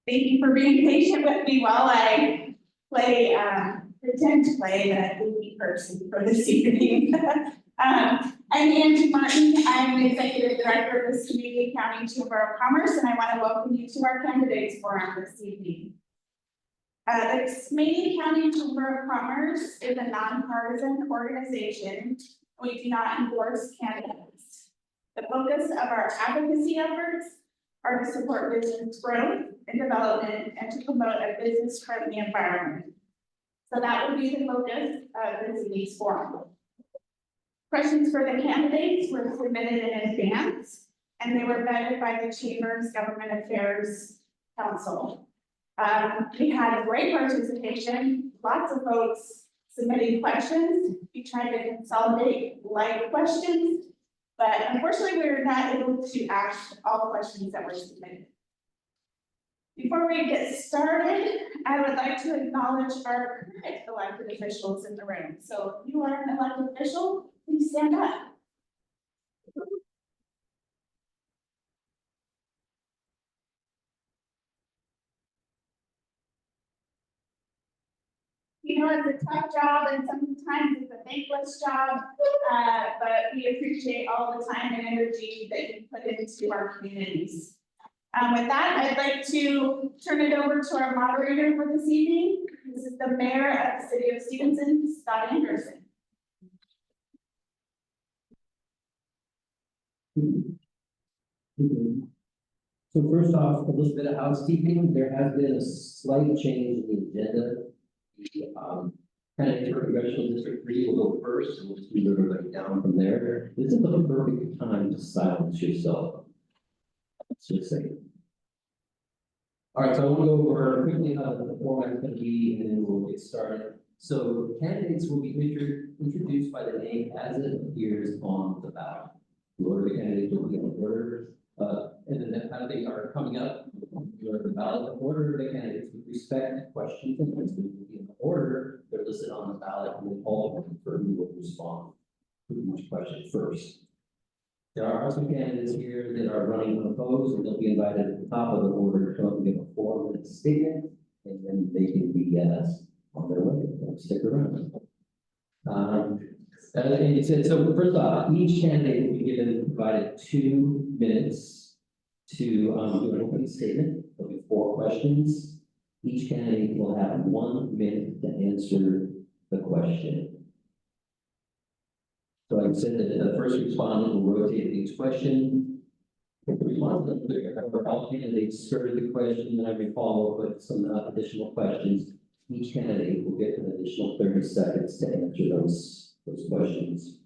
Thank you for being patient with me while I pretend to play the goofy person for this evening. I'm Angie Martin. I'm the Executive Director of the Skamania County Chamber of Commerce, and I want to welcome you to our candidates forum this evening. The Skamania County Chamber of Commerce is a nonpartisan organization. We do not endorse candidates. The focus of our advocacy efforts are to support business growth and development and to promote a business-friendly environment. So that would be the focus of this evening's forum. Questions for the candidates were submitted in advance, and they were vetted by the Chamber's Government Affairs Council. We had great participation, lots of folks submitting questions. We tried to consolidate light questions, but unfortunately we were not able to ask all questions that were submitted. Before we get started, I would like to acknowledge our current elected officials in the room. So if you are an elected official, please stand up. You know, it's a tough job and sometimes it's a thankless job, but we appreciate all the time and energy that you put into our communities. With that, I'd like to turn it over to our moderator for this evening. This is the Mayor of the City of Stevenson, Scott Anderson. So first off, a little bit of housekeeping. There has been a slight change in the agenda. The candidate for Congressional District 3 will go first, and we'll just move everybody down from there. This is the perfect time to silence yourself. Let's just say. All right, so I want to go over quickly how the format is going to be, and then we'll get started. So candidates will be introduced by the name as it appears on the ballot. The order of the candidates will be in order, and then how they are coming up. The order of the ballot, the order of the candidates with respect to questions and answers will be in the order they're listed on the ballot, and then all for who will respond to each question first. There are some candidates here that are running unopposed, and they'll be invited at the top of the order to come and give a 4-minute statement, and then they can be on their way. They'll stick around. And so first off, each candidate will be provided 2 minutes to do an opening statement. There'll be 4 questions. Each candidate will have 1 minute to answer the question. So like I said, the first respondent will rotate each question. If the respondent, for all candidates started the question, then I may follow up with some additional questions. Each candidate will get an additional 30 seconds to answer those questions.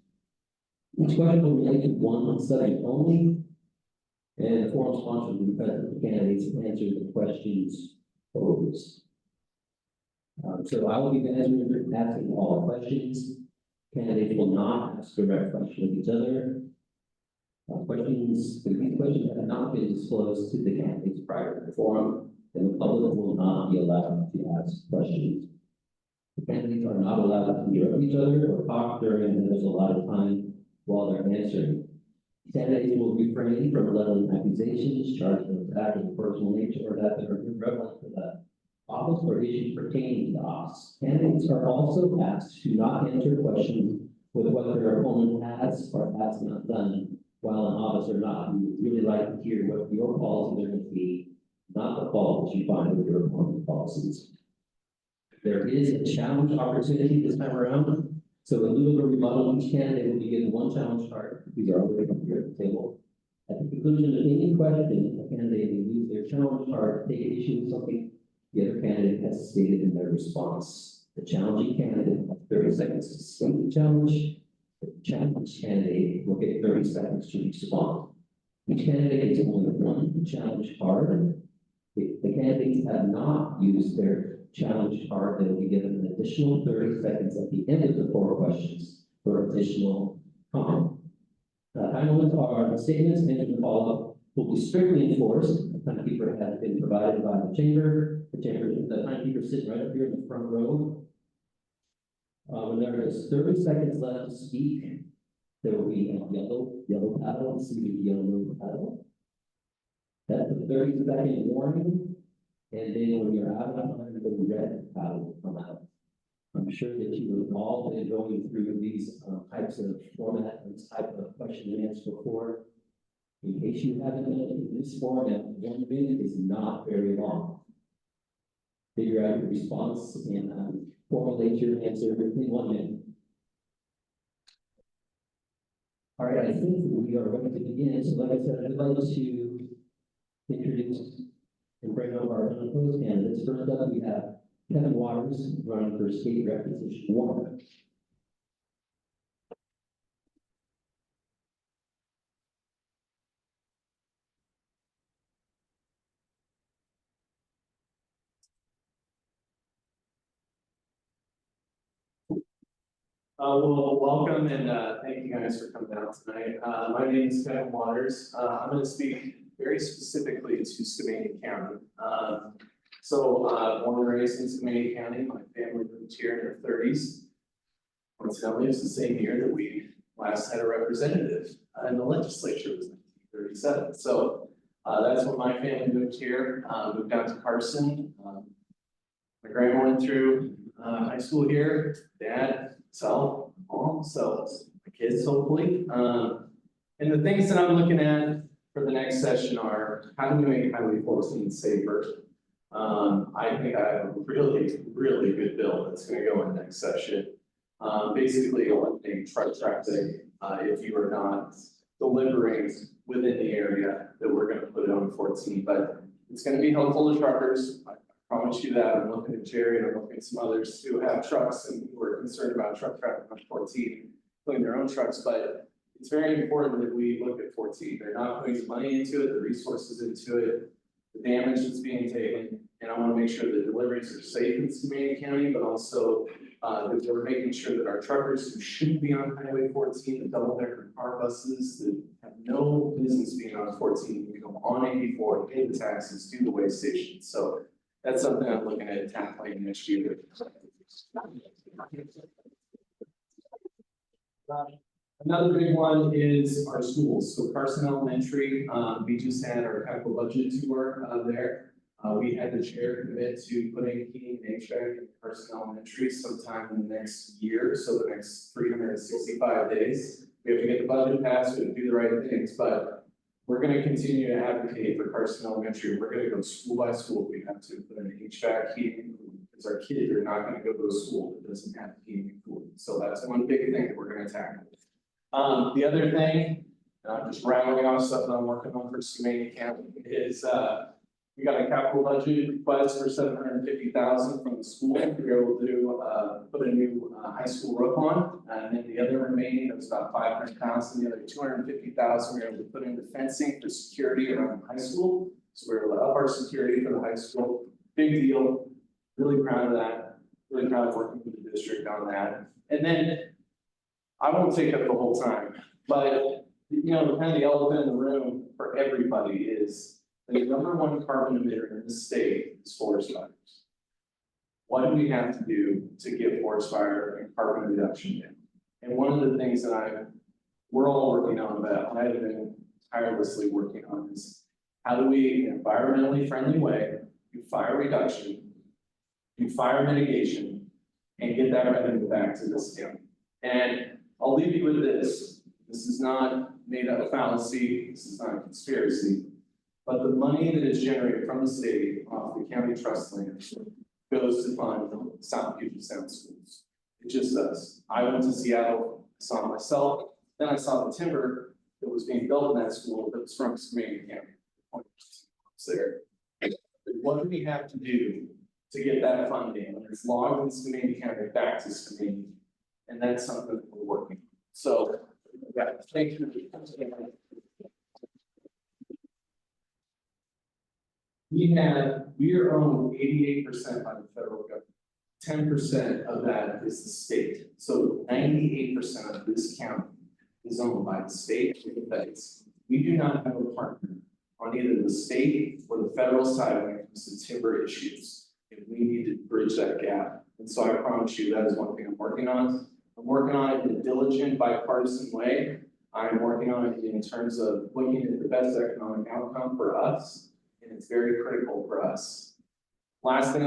Each question will relate to one subject only, and the forum sponsor will be present for candidates to answer the questions posed. So I will be asking all questions. Candidates will not ask direct questions of each other. These questions have not been disclosed to the candidates prior to the forum, and the public will not be allowed to ask questions. The candidates are not allowed to interrupt each other or talk during, and there's a lot of time while they're answering. Candidates will refrain from leveling accusations, charges of attack of personal nature, or that are irrelevant to the office or issues pertaining to the office. Candidates are also asked to not answer questions with what their opponent has or has not done while in office or not. We would really like to hear what your policies are going to be, not the faults you find with your opponent's policies. There is a challenge opportunity this time around. So in lieu of a rebuttal, each candidate will be given 1 challenge card. These are already up here at the table. At the conclusion of any question, a candidate will use their challenge card to take issue with something the other candidate has stated in their response. The challenging candidate has 30 seconds to state the challenge. The challenged candidate will get 30 seconds to respond. Each candidate gets only 1 challenge card. If the candidates have not used their challenge card, they will be given an additional 30 seconds at the end of the 4 questions for additional comment. Time limits are the statements and the follow-up will be strictly enforced. The timekeeper has been provided by the chamber. The timekeeper sits right up here in the front row. When there is 30 seconds left to speak, there will be a yellow paddle, see the yellow paddle. That's the 30-second warning. And then when you're out of line, the red tile will come out. I'm sure that you have all been going through these types of format and type of question and answer before. In case you haven't done it in this format, 1 minute is not very long. Figure out your response and formulate your answer within 1 minute. All right, I think we are ready to begin. So like I said, I'd like to introduce and bring up our unopposed candidates. First up, we have Kevin Waters running for state rep position 1. Well, welcome and thank you guys for coming out tonight. My name is Kevin Waters. I'm going to speak very specifically to Skamania County. Born and raised in Skamania County, my family moved here in their 30s. Coincidentally, it's the same year that we last had a representative in the legislature, was 1937. So that's when my family moved here, moved down to Carson. My grandma went through high school here, dad, self, mom, so the kids hopefully. And the things that I'm looking at for the next session are how do we make Highway 14 safer? I think I have a really, really good bill that's going to go in the next session. Basically eliminating truck traffic if you are not delivering within the area that we're going to put it on 14. But it's going to be helpful to truckers. I promise you that. I'm looking at Jerry and I'm looking at some others who have trucks and who are concerned about truck traffic on 14, putting their own trucks. But it's very important that we look at 14. They're not putting the money into it, the resources into it, the damage that's being taken. And I want to make sure that deliveries are safe in Skamania County, but also that we're making sure that our truckers who shouldn't be on Highway 14, the double-decker car buses that have no business being on 14, can go on 84, pay the taxes, do the weigh station. So that's something I'm looking at tackling next year. Another big one is our schools. So Carson Elementary, we just had our capital budget tour there. We had the chair commit to putting heating and HVAC in Carson Elementary sometime in the next year, so the next 365 days. We have to get the budget passed, we have to do the right things, but we're going to continue to advocate for Carson Elementary. We're going to go school by school. We have to put in HVAC, heating, because our kids are not going to go to a school that doesn't have heating and cooling. So that's one big thing that we're going to tackle. The other thing, just rattling off stuff that I'm working on for Skamania County is we got a capital budget request for $750,000 from the school to be able to put a new high school roof on, and then the other remaining, that was about $500,000. The other $250,000 we were able to put into fencing for security around the high school. So we were able to up our security for the high school. Big deal. Really proud of that. Really proud of working with the district on that. And then I won't take up the whole time, but you know, kind of the elephant in the room for everybody is the #1 carbon emitter in the state is forest fires. What do we have to do to get forest fire and carbon reduction down? And one of the things that we're all working on, that I have been tirelessly working on, is how do we, in an environmentally friendly way, do fire reduction, do fire mitigation, and get that revenue back to this county. And I'll leave you with this. This is not made up fallacy. This is not a conspiracy. But the money that is generated from the state off the county trust land goes to fund South Puget Sound schools. It just does. I went to Seattle, I saw it myself. Then I saw the timber that was being built in that school that was from Skamania County. It's there. What do we have to do to get that funding, when it's logged in Skamania County, back to Skamania? And that's something that we're working on. So, yeah, thank you. We are owned 88% by the federal government. 10% of that is the state. So 98% of this county is owned by the state or the feds. We do not have a partner on either the state or the federal side when it comes to timber issues. And we need to bridge that gap. And so I promise you that is one thing I'm working on. I'm working on it in a diligent, bipartisan way. I'm working on it in terms of looking at the best economic outcome for us. And it's very critical for us Last thing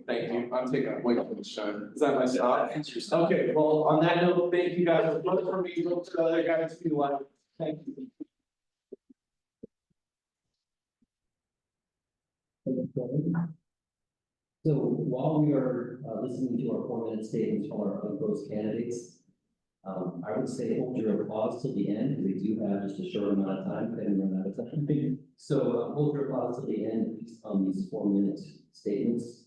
thank you, I'm taking way too much time. Is that my stop? Okay, well, on that note, thank you guys, vote for me, vote for the other guys to be like, thank you. So while we are listening to our 4-minute statements from our unopposed candidates, I would say hold your applause till the end, because we do have just a short amount of time, and run out of time. So hold your applause till the end, please, on these 4-minute statements.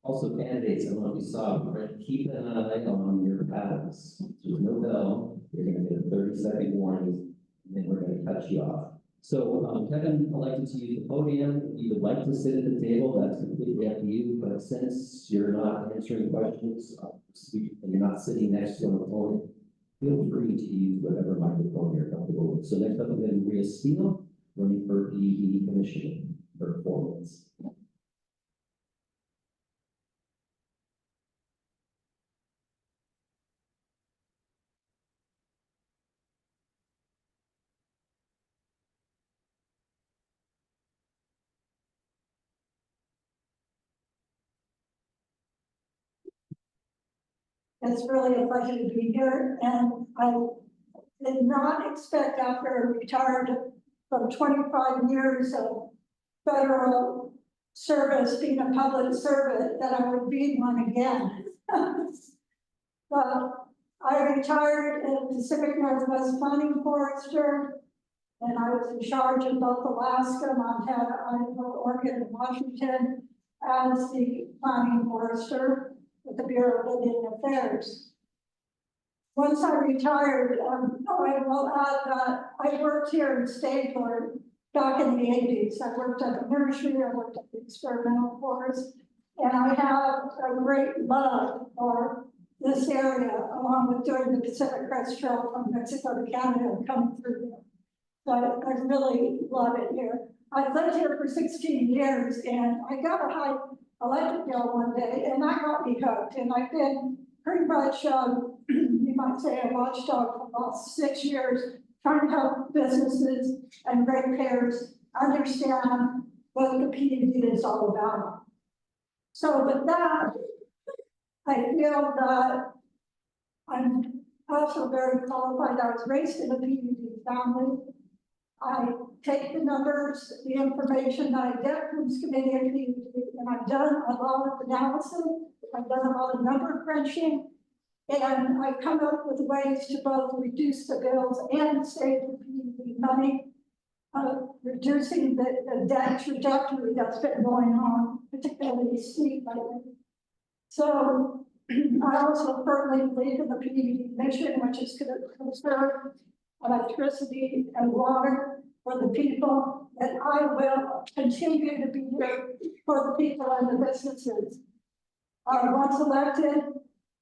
Also, candidates, I don't know if you saw, but keep an eye on your paddles. There's no bell, you're gonna get a 30-second warning, and then we're gonna cut you off. So, Kevin elected to use the podium. If you would like to sit at the table, that's completely up to you, but since you're not answering questions, and you're not sitting next to an opponent, feel free to use whatever microphone you're comfortable with. So next up, we have Maria Steele, running for PUD Commissioner for 4 minutes. It's really a pleasure to be here, and I did not expect after retired from 25 years of federal service, being a public servant, that I would be one again. But I retired in Pacific Northwest Planning Forester, and I was in charge of both Alaska, Montana, Idaho, Oregon, and Washington as the planning forester with the Bureau of Indian Affairs. Once I retired, I will add that I worked here in Stabler back in the 80s. I worked at the nursery, I worked at the experimental forest, and I have a great love for this area, along with doing the Pacific Crest Trail from Mexico to Canada and coming through here. So I really love it here. I've lived here for 16 years, and I got a high electric bill one day, and that got me hooked. And I've been pretty much, you might say, a watchdog for the last 6 years, trying to help businesses and ratepayers understand what the PUD is all about. So with that, I feel that I'm also very qualified. I was raised in a PUD family. I take the numbers, the information that I get from Skamania PUD, and I've done a lot of analysis, I've done a lot of number crunching, and I've come up with ways to both reduce the bills and save the PUD money, reducing the debt trajectory that's been going on, particularly steep lately. So I also firmly believe in the PUD mission, which is to conserve electricity and water for the people, and I will continue to be here for the people and the businesses. Once elected,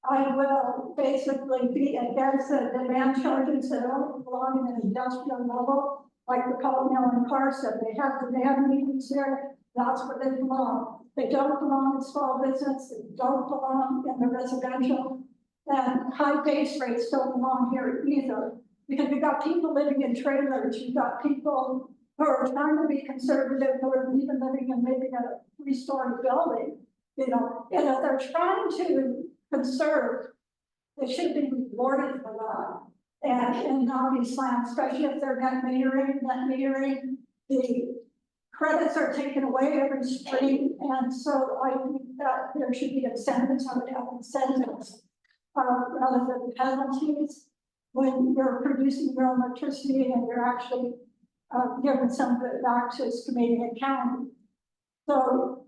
I will basically be against the demand charges that only belong in an industrial level, like the pulp mill in Carson. They have demand meetings there, that's where they belong. They don't belong in small business, they don't belong in the residential, and high base rates don't belong here either. Because you've got people living in trailers, you've got people who are trying to be conservative, who are even living in maybe a 3-story building, you know, and if they're trying to conserve, they should be rewarded for that. And not be slammed, especially if they're net metering, the credits are taken away every spring. And so I think that there should be incentives, I would have incentives rather than penalties when you're producing your own electricity and you're actually giving some of it back to Skamania County. So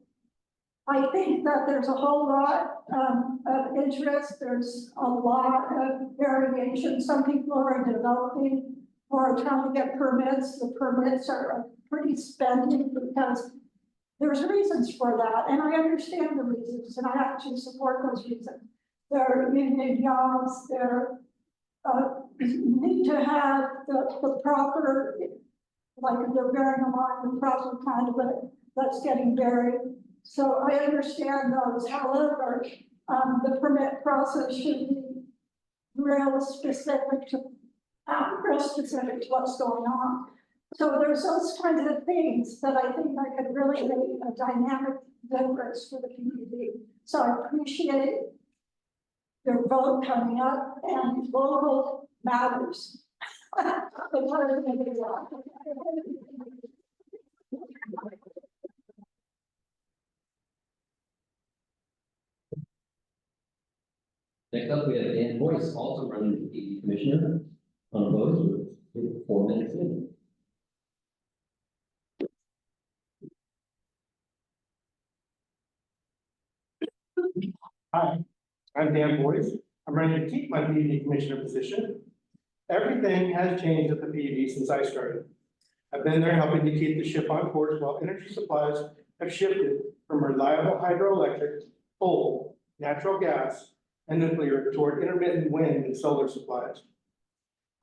I think that there's a whole lot of interest. There's a lot of variation. Some people are developing or trying to get permits. The permits are pretty spendy because there's reasons for that. And I understand the reasons, and I actually support those reasons. They're union jobs, they're need to have the proper, like they're bearing along the proper kind of it that's getting buried. So I understand those. However, the permit process should be real specific to what's going on. So there's those kinds of things that I think I could really make a dynamic difference for the community. So I appreciate your vote coming up, and local matters. Next up, we have Dan Boyce, also running for PUD Commissioner, unopposed, with 4 minutes in. Hi, I'm Dan Boyce. I'm ready to keep my PUD Commissioner position. Everything has changed at the PUD since I started. I've been there helping to keep the ship on course while energy supplies have shifted from reliable hydroelectric, coal, natural gas, and nuclear toward intermittent wind and solar supplies.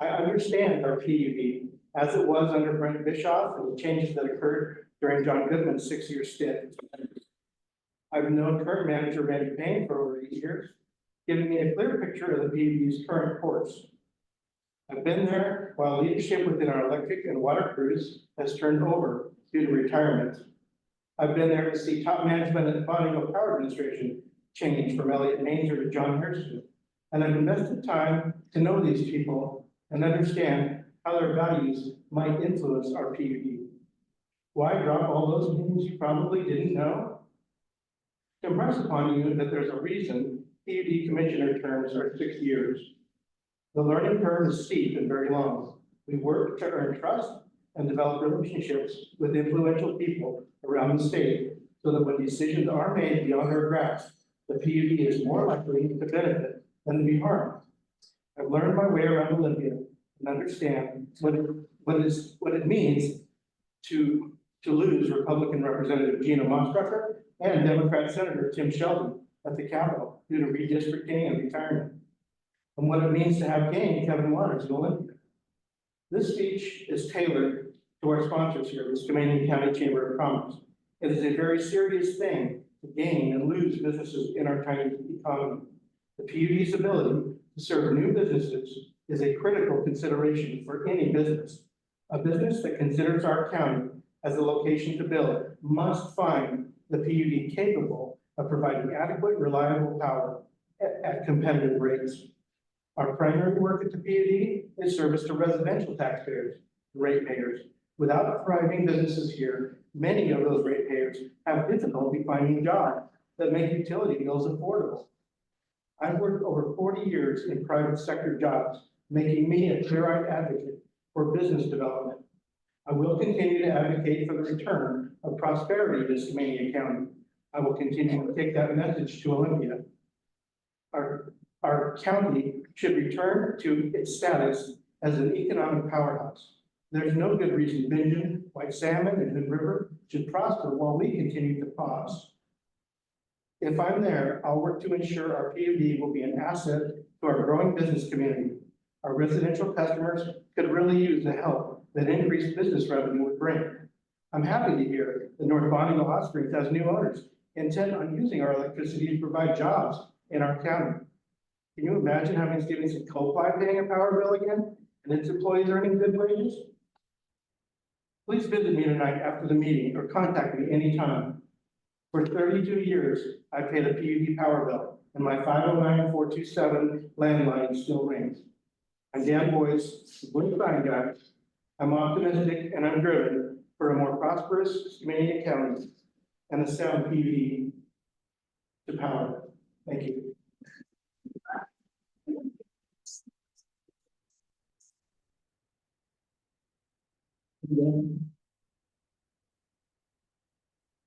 I understand our PUD as it was under Brent Bischoff and the changes that occurred during John Goodman's 6-year stint. I've known current manager Randy Payne for over 8 years, giving me a clear picture of the PUD's current course. I've been there while leadership within our electric and water crews has turned over due to retirement. I've been there to see top management at the Bonneville Power Administration change from Elliot Mainzer to John Harrison. And I've invested time to know these people and understand how their values might influence our PUD. Why drop all those things you probably didn't know? To impress upon you that there's a reason PUD Commissioner terms are 6 years. The learning curve is steep and very long. We work to earn trust and develop relationships with influential people around the state so that when decisions are made beyond our grasp, the PUD is more likely to benefit than to be harmed. I've learned my way around Olympia and understand what it means to lose Republican Representative Gina Mostrucker and Democrat Senator Tim Shelby at the Capitol due to redistricting and retirement, and what it means to have gained Kevin Waters in Olympia. This speech is tailored to our sponsors here, the Skamania County Chamber of Commerce. It is a very serious thing to gain and lose businesses in our tiny economy. The PUD's ability to serve new businesses is a critical consideration for any business. A business that considers our county as a location to build must find the PUD capable of providing adequate, reliable power at competitive rates. Our primary work at the PUD is service to residential taxpayers, ratepayers. Without thriving businesses here, many of those ratepayers have difficulty finding jobs that make utility bills affordable. I've worked over 40 years in private sector jobs, making me a clear-eyed advocate for business development. I will continue to advocate for the return of prosperity to Skamania County. I will continue to take that message to Olympia. Our county should return to its status as an economic powerhouse. There's no good reason Bingen, White Salmon, and Hood River should prosper while we continue to pause. If I'm there, I'll work to ensure our PUD will be an asset to our growing business community. Our residential customers could really use the help that increased business revenue would bring. I'm happy to hear that North Bonneville Hot Springs has new owners intent on using our electricity to provide jobs in our county. Can you imagine having Stevenson Coal paying a power bill again and its employees earning good wages? Please visit me tonight after the meeting or contact me anytime. For 32 years, I paid a PUD power bill and my 509-427 landline still rings. I'm Dan Boyce, Blue Sign Guy. I'm optimistic and I'm driven for a more prosperous Skamania County and a sound PUD to power. Thank you.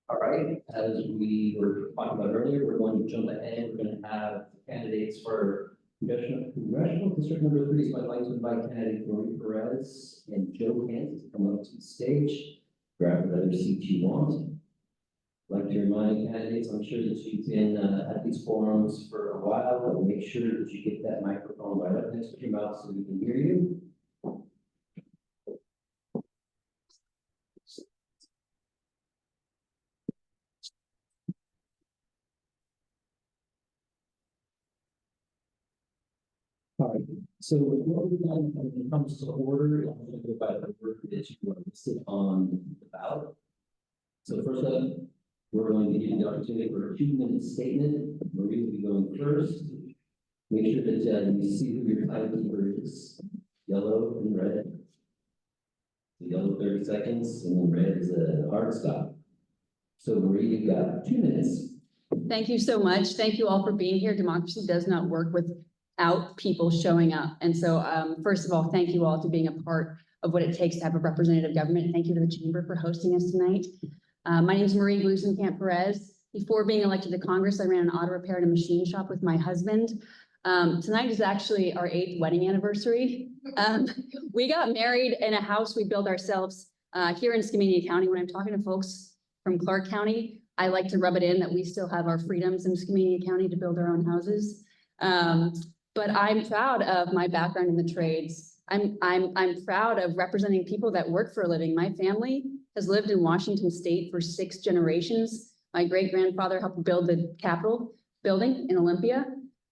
All right, as we were talking about earlier, we're going to jump ahead. We're going to have candidates for Congressional District Number 3. So I'd like to invite candidates Marie Perez and Joe Kansas to come up to the stage, grab whatever seat you want. I'd like to remind candidates, I'm sure that you've been at these forums for a while, and make sure that you get that microphone right up next to your mouth so we can hear you. All right, So what we've done when it comes to order, I'm going to go by the order that you are listed on the ballot. So first up, we're going to give you the opportunity for a 2-minute statement. Marie will be going first. Make sure that you see who your timekeeper is. Yellow and red. So yellow 30 seconds, and then red is a hard stop. So Marie, you've got 2 minutes. Thank you so much. Thank you all for being here. Democracy does not work without people showing up. And so, first of all, thank you all to being a part of what it takes to have a representative government. Thank you to the Chamber for hosting us tonight. My name is Marie Glusenkamp-Perez. Before being elected to Congress, I ran an auto repair and a machine shop with my husband. Tonight is actually our 8th wedding anniversary. We got married in a house we built ourselves here in Skamania County. When I'm talking to folks from Clark County, I like to rub it in that we still have our freedoms in Skamania County to build our own houses. But I'm proud of my background in the trades. I'm proud of representing people that work for a living. My family has lived in Washington State for 6 generations. My great-grandfather helped build the Capitol building in Olympia.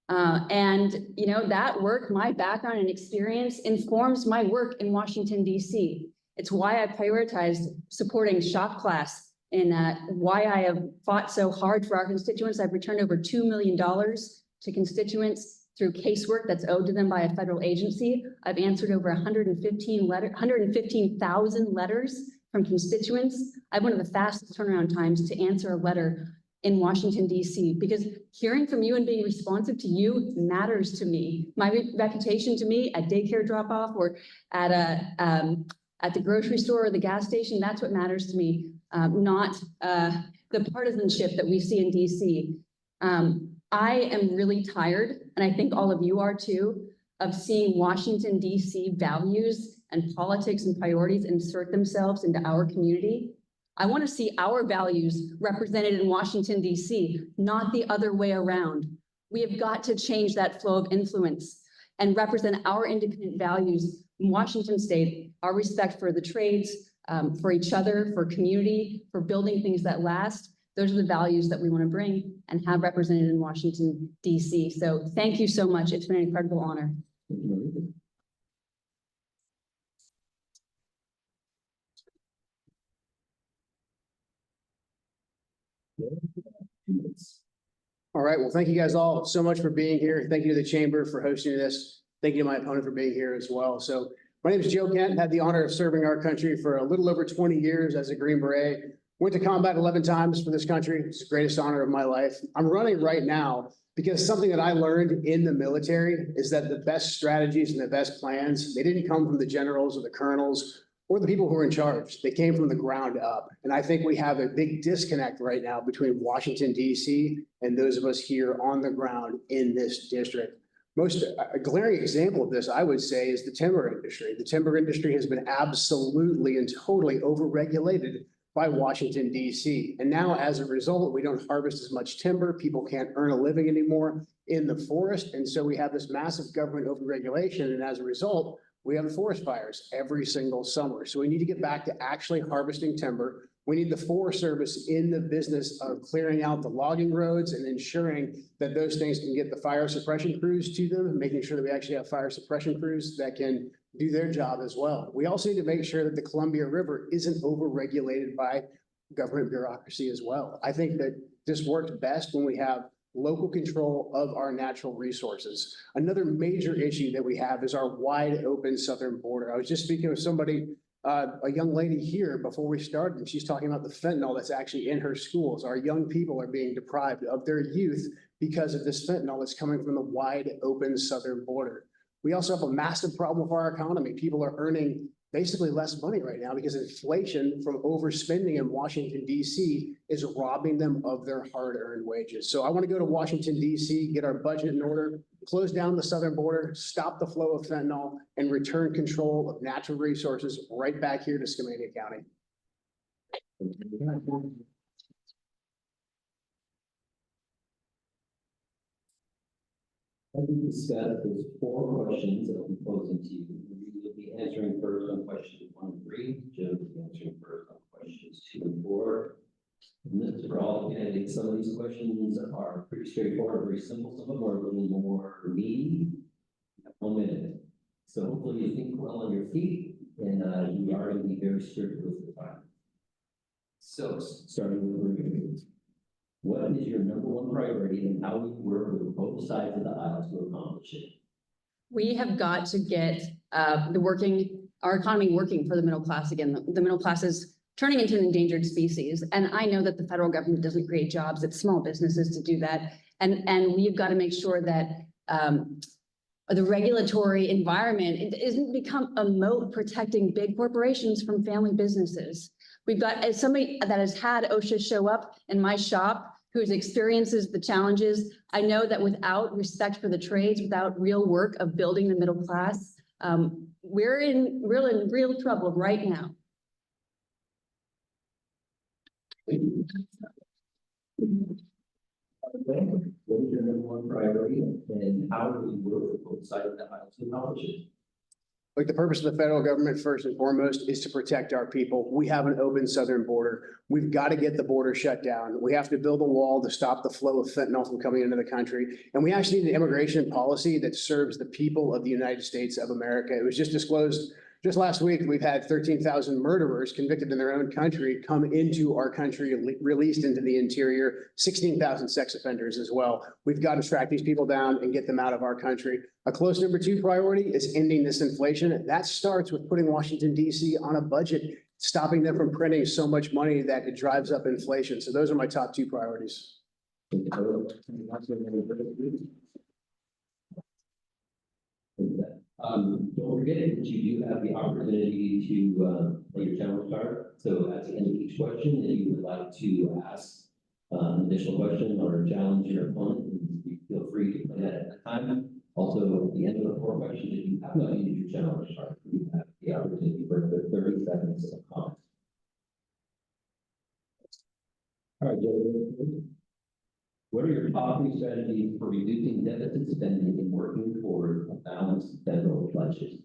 And you know, that work, my background and experience informs my work in Washington, D.C. It's why I prioritized supporting shop class and why I have fought so hard for our constituents. I've returned over $2 million to constituents through casework that's owed to them by a federal agency. I've answered over 115,000 letters from constituents. I have one of the fastest turnaround times to answer a letter in Washington, D.C., because hearing from you and being responsive to you matters to me. My reputation to me at daycare drop-off or at the grocery store or the gas station, that's what matters to me, not the partisanship that we see in D.C. I am really tired, and I think all of you are too, of seeing Washington, D.C. values and politics and priorities insert themselves into our community. I want to see our values represented in Washington, D.C., not the other way around. We have got to change that flow of influence and represent our independent values in Washington State, our respect for the trades, for each other, for community, for building things that last. Those are the values that we want to bring and have represented in Washington, D.C. So thank you so much. It's been an incredible honor. All right, well, thank you guys all so much for being here. Thank you to the Chamber for hosting this. Thank you to my opponent for being here as well. So my name is Joe Kent, had the honor of serving our country for a little over 20 years as a Green Beret. Went to combat 11 times for this country. It's the greatest honor of my life. I'm running right now because something that I learned in the military is that the best strategies and the best plans, they didn't come from the generals or the colonels or the people who are in charge. They came from the ground up. And I think we have a big disconnect right now between Washington, D.C. and those of us here on the ground in this district. A glaring example of this, I would say, is the timber industry. The timber industry has been absolutely and totally overregulated by Washington, D.C. And now, as a result, we don't harvest as much timber. People can't earn a living anymore in the forest. And so we have this massive government overregulation. And as a result, we have forest fires every single summer. So we need to get back to actually harvesting timber. We need the Forest Service in the business of clearing out the logging roads and ensuring that those things can get the fire suppression crews to them, and making sure that we actually have fire suppression crews that can do their job as well. We also need to make sure that the Columbia River isn't overregulated by government bureaucracy as well. I think that this works best when we have local control of our natural resources. Another major issue that we have is our wide open southern border. I was just speaking with somebody, a young lady here before we started, and she's talking about the fentanyl that's actually in her schools. Our young people are being deprived of their youth because of this fentanyl that's coming from the wide open southern border. We also have a massive problem with our economy. People are earning basically less money right now because inflation from overspending in Washington, D.C. is robbing them of their hard-earned wages. So I want to go to Washington, D.C., get our budget in order, close down the southern border, stop the flow of fentanyl, and return control of natural resources right back here to Skamania County. As we discussed, there's 4 questions that will be posing to you. You'll be answering first on questions 1 and 3. Joe will be answering first on questions 2 and 4. And this is for all the candidates. Some of these questions are pretty straightforward, very simple. Some of them are a little more meaty. 1 minute. So hopefully you think well on your feet, and you are going to be very strict with the time. So, starting with review. What is your number one priority, and how will you work with both sides of the aisle to accomplish it? We have got to get our economy working for the middle class again. The middle class is turning into an endangered species. And I know that the federal government doesn't create jobs, it's small businesses to do that. And we've got to make sure that the regulatory environment, it isn't become a moat protecting big corporations from family businesses. We've got, as somebody that has had OSHA show up in my shop, who experiences the challenges, I know that without respect for the trades, without real work of building the middle class, we're in real trouble right now. What is your number one priority, and how will you work with both sides of the aisle to accomplish it? Like, the purpose of the federal government, first and foremost, is to protect our people. We have an open southern border. We've got to get the border shut down. We have to build a wall to stop the flow of fentanyl from coming into the country. And we actually need an immigration policy that serves the people of the United States of America. It was just disclosed just last week, we've had 13,000 murderers convicted in their own country come into our country, released into the interior, 16,000 sex offenders as well. We've got to track these people down and get them out of our country. A close number 2 priority is ending this inflation. That starts with putting Washington, D.C. on a budget, stopping them from printing so much money that it drives up inflation. So those are my top 2 priorities. Don't forget that you do have the opportunity to play your challenge card. So at the end of each question, if you would like to ask an additional question or challenge your opponent, you feel free to play that at that time. Also, at the end of the 4 questions, if you have not used your challenge card, you have the opportunity for another 30 seconds of comment. All right, Joe. What are your top 3 strategies for reducing deficit spending and working toward a balanced federal budget?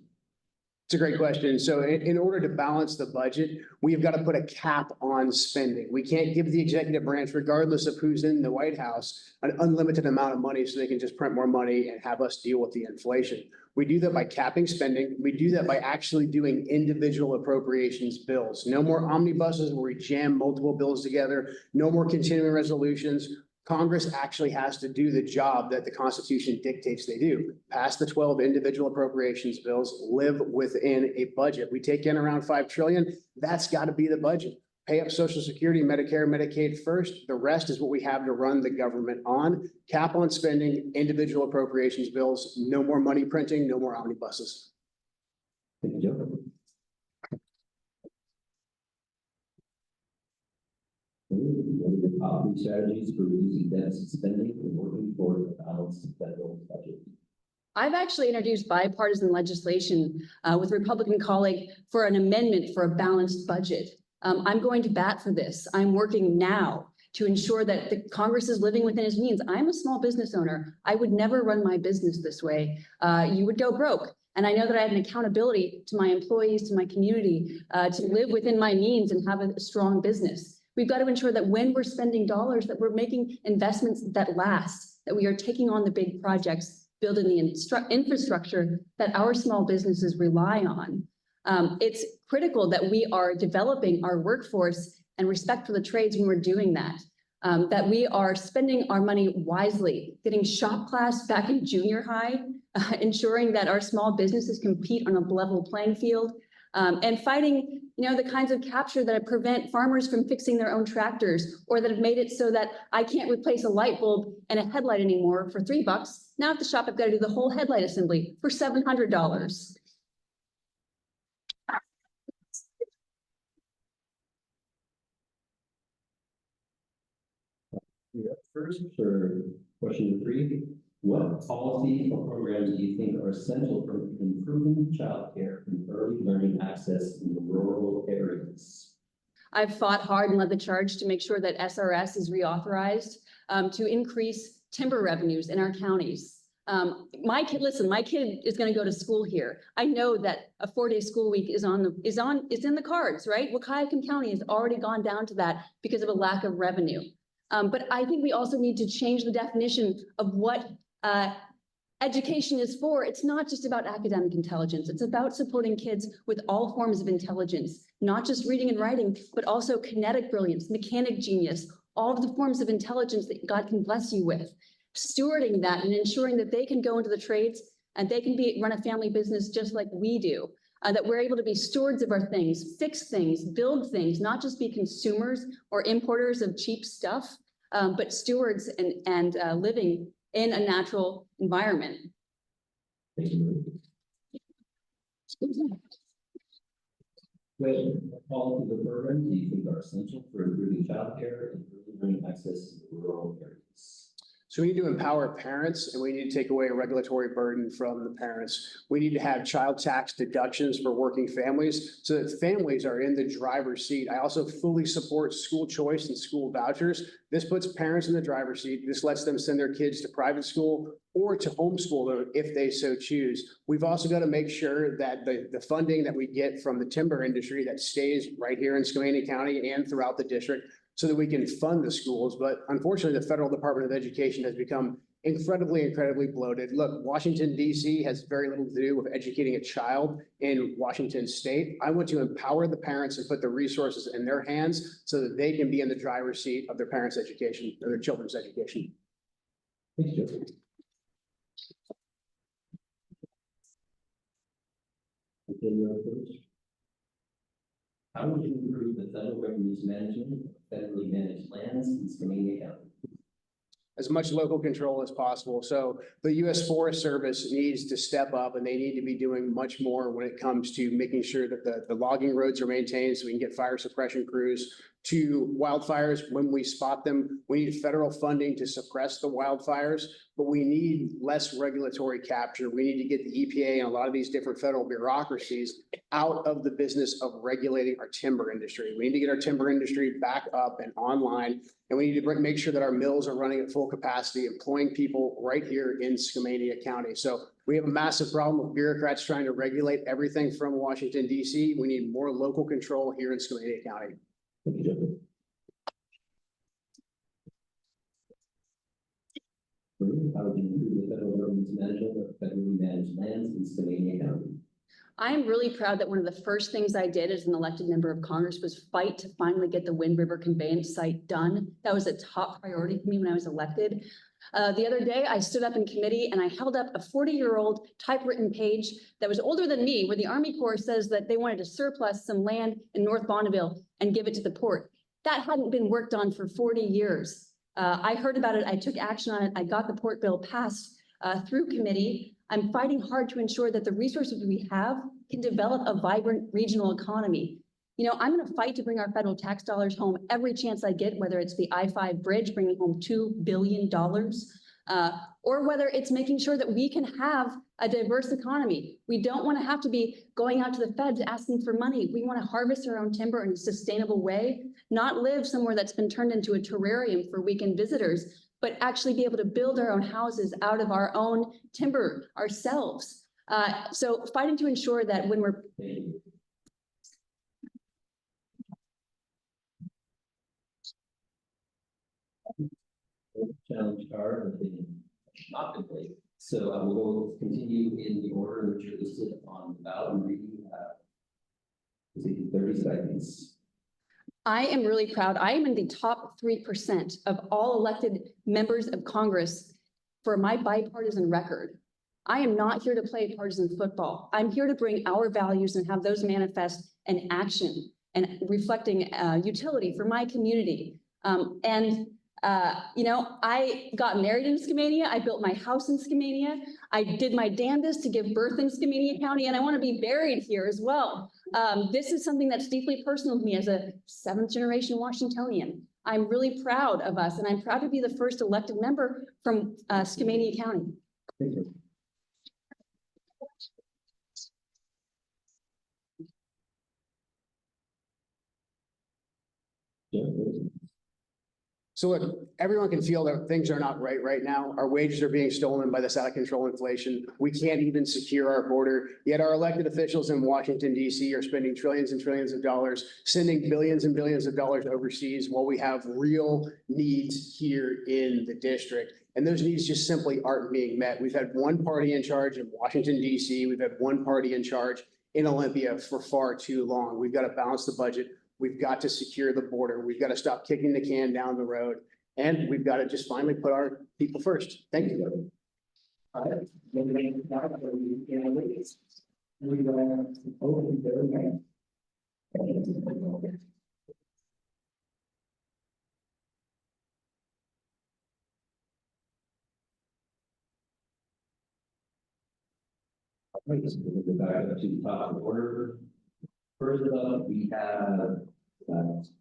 It's a great question. So in order to balance the budget, we've got to put a cap on spending. We can't give the executive branch, regardless of who's in the White House, an unlimited amount of money so they can just print more money and have us deal with the inflation. We do that by capping spending. We do that by actually doing individual appropriations bills. No more omnibuses where we jam multiple bills together. No more continuing resolutions. Congress actually has to do the job that the Constitution dictates they do. Pass the 12 individual appropriations bills, live within a budget. We take in around $5 trillion. That's got to be the budget. Pay up Social Security, Medicare, Medicaid first. The rest is what we have to run the government on. Cap on spending, individual appropriations bills, no more money printing, no more omnibuses. Thank you, Joe. What are the top 3 strategies for reducing deficit spending and working toward a balanced federal budget? I've actually introduced bipartisan legislation with Republican colleague for an amendment for a balanced budget. I'm going to bat for this. I'm working now to ensure that the Congress is living within its means. I'm a small business owner. I would never run my business this way. You would go broke. And I know that I have an accountability to my employees, to my community, to live within my means and have a strong business. We've got to ensure that when we're spending dollars, that we're making investments that last, that we are taking on the big projects, building the infrastructure that our small businesses rely on. It's critical that we are developing our workforce and respect for the trades when we're doing that. That we are spending our money wisely, getting shop class back in junior high, ensuring that our small businesses compete on a level playing field, and fighting, the kinds of capture that prevent farmers from fixing their own tractors, or that have made it so that I can't replace a light bulb and a headlight anymore for $3. Now at the shop, I've got to do the whole headlight assembly for $700. First, for question 3, what policies or programs do you think are essential for improving childcare and early learning access in the rural areas? I've fought hard and led the charge to make sure that SRS is reauthorized to increase timber revenues in our counties. My kid is going to go to school here. I know that a 4-day school week is in the cards, right? Wahkiakum County has already gone down to that because of a lack of revenue. But I think we also need to change the definition of what education is for. It's not just about academic intelligence. It's about supporting kids with all forms of intelligence, not just reading and writing, but also kinetic brilliance, mechanic genius, all of the forms of intelligence that God can bless you with. Stewarding that and ensuring that they can go into the trades and they can run a family business just like we do. That we're able to be stewards of our things, fix things, build things, not just be consumers or importers of cheap stuff, but stewards and living in a natural environment. Thank you. Well, all of the programs do you think are essential for improving childcare and early learning access in rural areas? So we need to empower parents and we need to take away a regulatory burden from the parents. We need to have child tax deductions for working families so that families are in the driver's seat. I also fully support school choice and school vouchers. This puts parents in the driver's seat. This lets them send their kids to private school or to homeschool them if they so choose. We've also got to make sure that the funding that we get from the timber industry that stays right here in Skamania County and throughout the district, so that we can fund the schools. But unfortunately, the Federal Department of Education has become incredibly bloated. Look, Washington, D.C. has very little to do with educating a child in Washington State. I want to empower the parents and put the resources in their hands so that they can be in the driver's seat of their parents' education or their children's education. Thank you. Okay, you're up first. How would you improve the federal government's management of federally managed lands in Skamania County? As much local control as possible. So the U.S. Forest Service needs to step up and they need to be doing much more when it comes to making sure that the logging roads are maintained so we can get fire suppression crews to wildfires. When we spot them, we need federal funding to suppress the wildfires, but we need less regulatory capture. We need to get the EPA and a lot of these different federal bureaucracies out of the business of regulating our timber industry. We need to get our timber industry back up and online, and we need to make sure that our mills are running at full capacity, employing people right here in Skamania County. So we have a massive problem with bureaucrats trying to regulate everything from Washington, D.C. We need more local control here in Skamania County. Thank you, Jeffrey. How would you improve the federal government's management of federally managed lands in Skamania County? I'm really proud that one of the first things I did as an elected member of Congress was fight to finally get the Wind River conveyance site done. That was a top priority for me when I was elected. The other day, I stood up in committee and I held up a 40-year-old typewritten page that was older than me, where the Army Corps says that they wanted to surplus some land in North Bonneville and give it to the port. That hadn't been worked on for 40 years. I heard about it. I took action on it. I got the port bill passed through committee. I'm fighting hard to ensure that the resources we have can develop a vibrant regional economy. You know, I'm going to fight to bring our federal tax dollars home every chance I get, whether it's the I-5 bridge, bringing home $2 billion, or whether it's making sure that we can have a diverse economy. We don't want to have to be going out to the feds asking for money. We want to harvest our own timber in a sustainable way, not live somewhere that's been turned into a terrarium for weekend visitors, but actually be able to build our own houses out of our own timber ourselves. So fighting to ensure that when we're challenge card have been not been played. So I will continue in the order in which you're listed on the ballot and reading 30 seconds. I am really proud. I am in the top 3% of all elected members of Congress for my bipartisan record. I am not here to play partisan football. I'm here to bring our values and have those manifest in action and reflecting utility for my community. You know, I got married in Skamania. I built my house in Skamania. I did my damnedest to give birth in Skamania County, and I want to be buried here as well. This is something that's deeply personal to me as a 7th-generation Washingtonian. I'm really proud of us, and I'm proud to be the first elected member from Skamania County. Thank you. So look, everyone can feel that things are not right now. Our wages are being stolen by this out of control inflation. We can't even secure our border, yet our elected officials in Washington, D.C. are spending trillions and trillions of dollars, sending billions and billions of dollars overseas while we have real needs here in the district. And those needs just simply aren't being met. We've had one party in charge in Washington, DC. We've had one party in charge in Olympia for far too long. We've got to balance the budget. We've got to secure the border. We've got to stop kicking the can down the road. And we've got to just finally put our people first. Thank you. All right. We will open the All right, so we'll go back up to the top of the order. First up, we have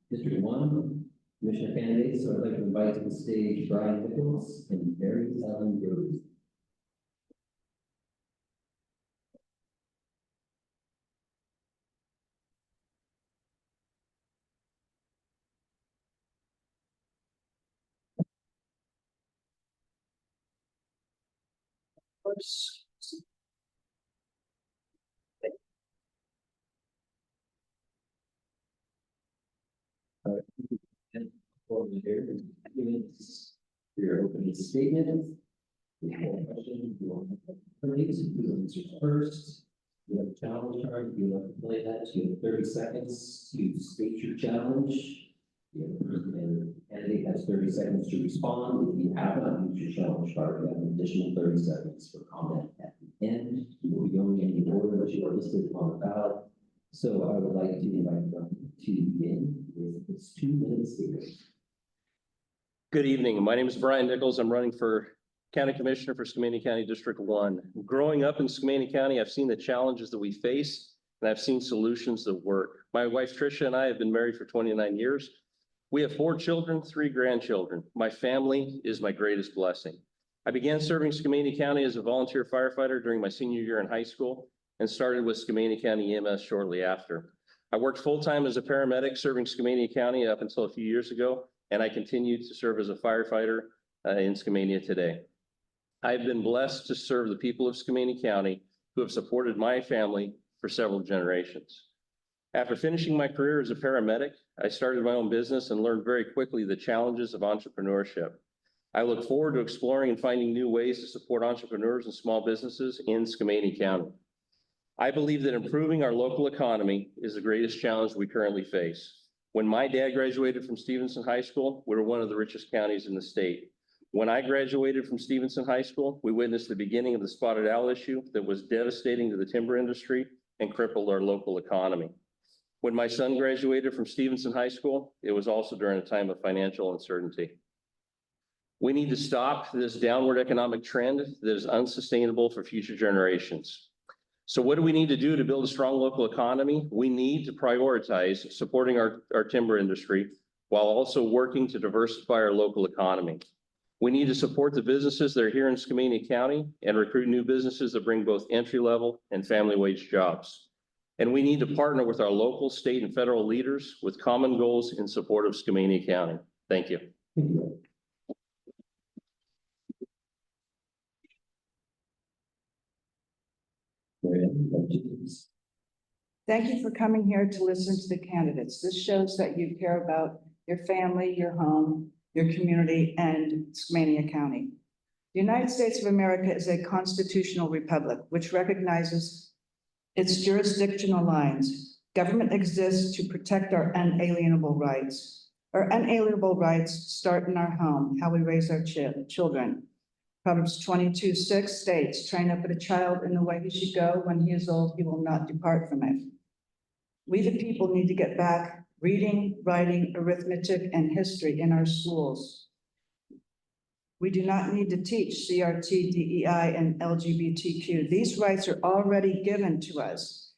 District 1 Commissioner candidates. So I'd like to invite to the stage Brian Nichols and Barry Allen Rose. And for the your opening statement. Question, you want to answer first. You have a challenge card. You want to play that. You have 30 seconds to state your challenge. The candidate has 30 seconds to respond. If you have not used your challenge card, you have an additional 30 seconds for comment at the end. You will be going in the order that you are listed on the ballot. So I would like to invite them to begin with this 2 minutes here. Good evening. My name is Brian Nichols. I'm running for County Commissioner for Skamania County District 1. Growing up in Skamania County, I've seen the challenges that we face, and I've seen solutions that work. My wife, Tricia, and I have been married for 29 years. We have 4 children, 3 grandchildren. My family is my greatest blessing. I began serving Skamania County as a volunteer firefighter during my senior year in high school and started with Skamania County EMS shortly after. I worked full-time as a paramedic serving Skamania County up until a few years ago, and I continue to serve as a firefighter in Skamania today. I've been blessed to serve the people of Skamania County who have supported my family for several generations. After finishing my career as a paramedic, I started my own business and learned very quickly the challenges of entrepreneurship. I look forward to exploring and finding new ways to support entrepreneurs and small businesses in Skamania County. I believe that improving our local economy is the greatest challenge we currently face. When my dad graduated from Stevenson High School, we were one of the richest counties in the state. When I graduated from Stevenson High School, we witnessed the beginning of the spotted owl issue that was devastating to the timber industry and crippled our local economy. When my son graduated from Stevenson High School, it was also during a time of financial uncertainty. We need to stop this downward economic trend that is unsustainable for future generations. So what do we need to do to build a strong local economy? We need to prioritize supporting our timber industry while also working to diversify our local economy. We need to support the businesses that are here in Skamania County and recruit new businesses that bring both entry-level and family wage jobs. And we need to partner with our local, state, and federal leaders with common goals in support of Skamania County. Thank you. Thank you for coming here to listen to the candidates. This shows that you care about your family, your home, your community, and Skamania County. The United States of America is a constitutional republic which recognizes its jurisdictional lines. Government exists to protect our unalienable rights. Our unalienable rights start in our home, how we raise our children. Proverbs 22:6 states, train up a child in the way he should go. When he is old, he will not depart from it. We the people need to get back reading, writing, arithmetic, and history in our schools. We do not need to teach CRT, DEI, and LGBTQ. These rights are already given to us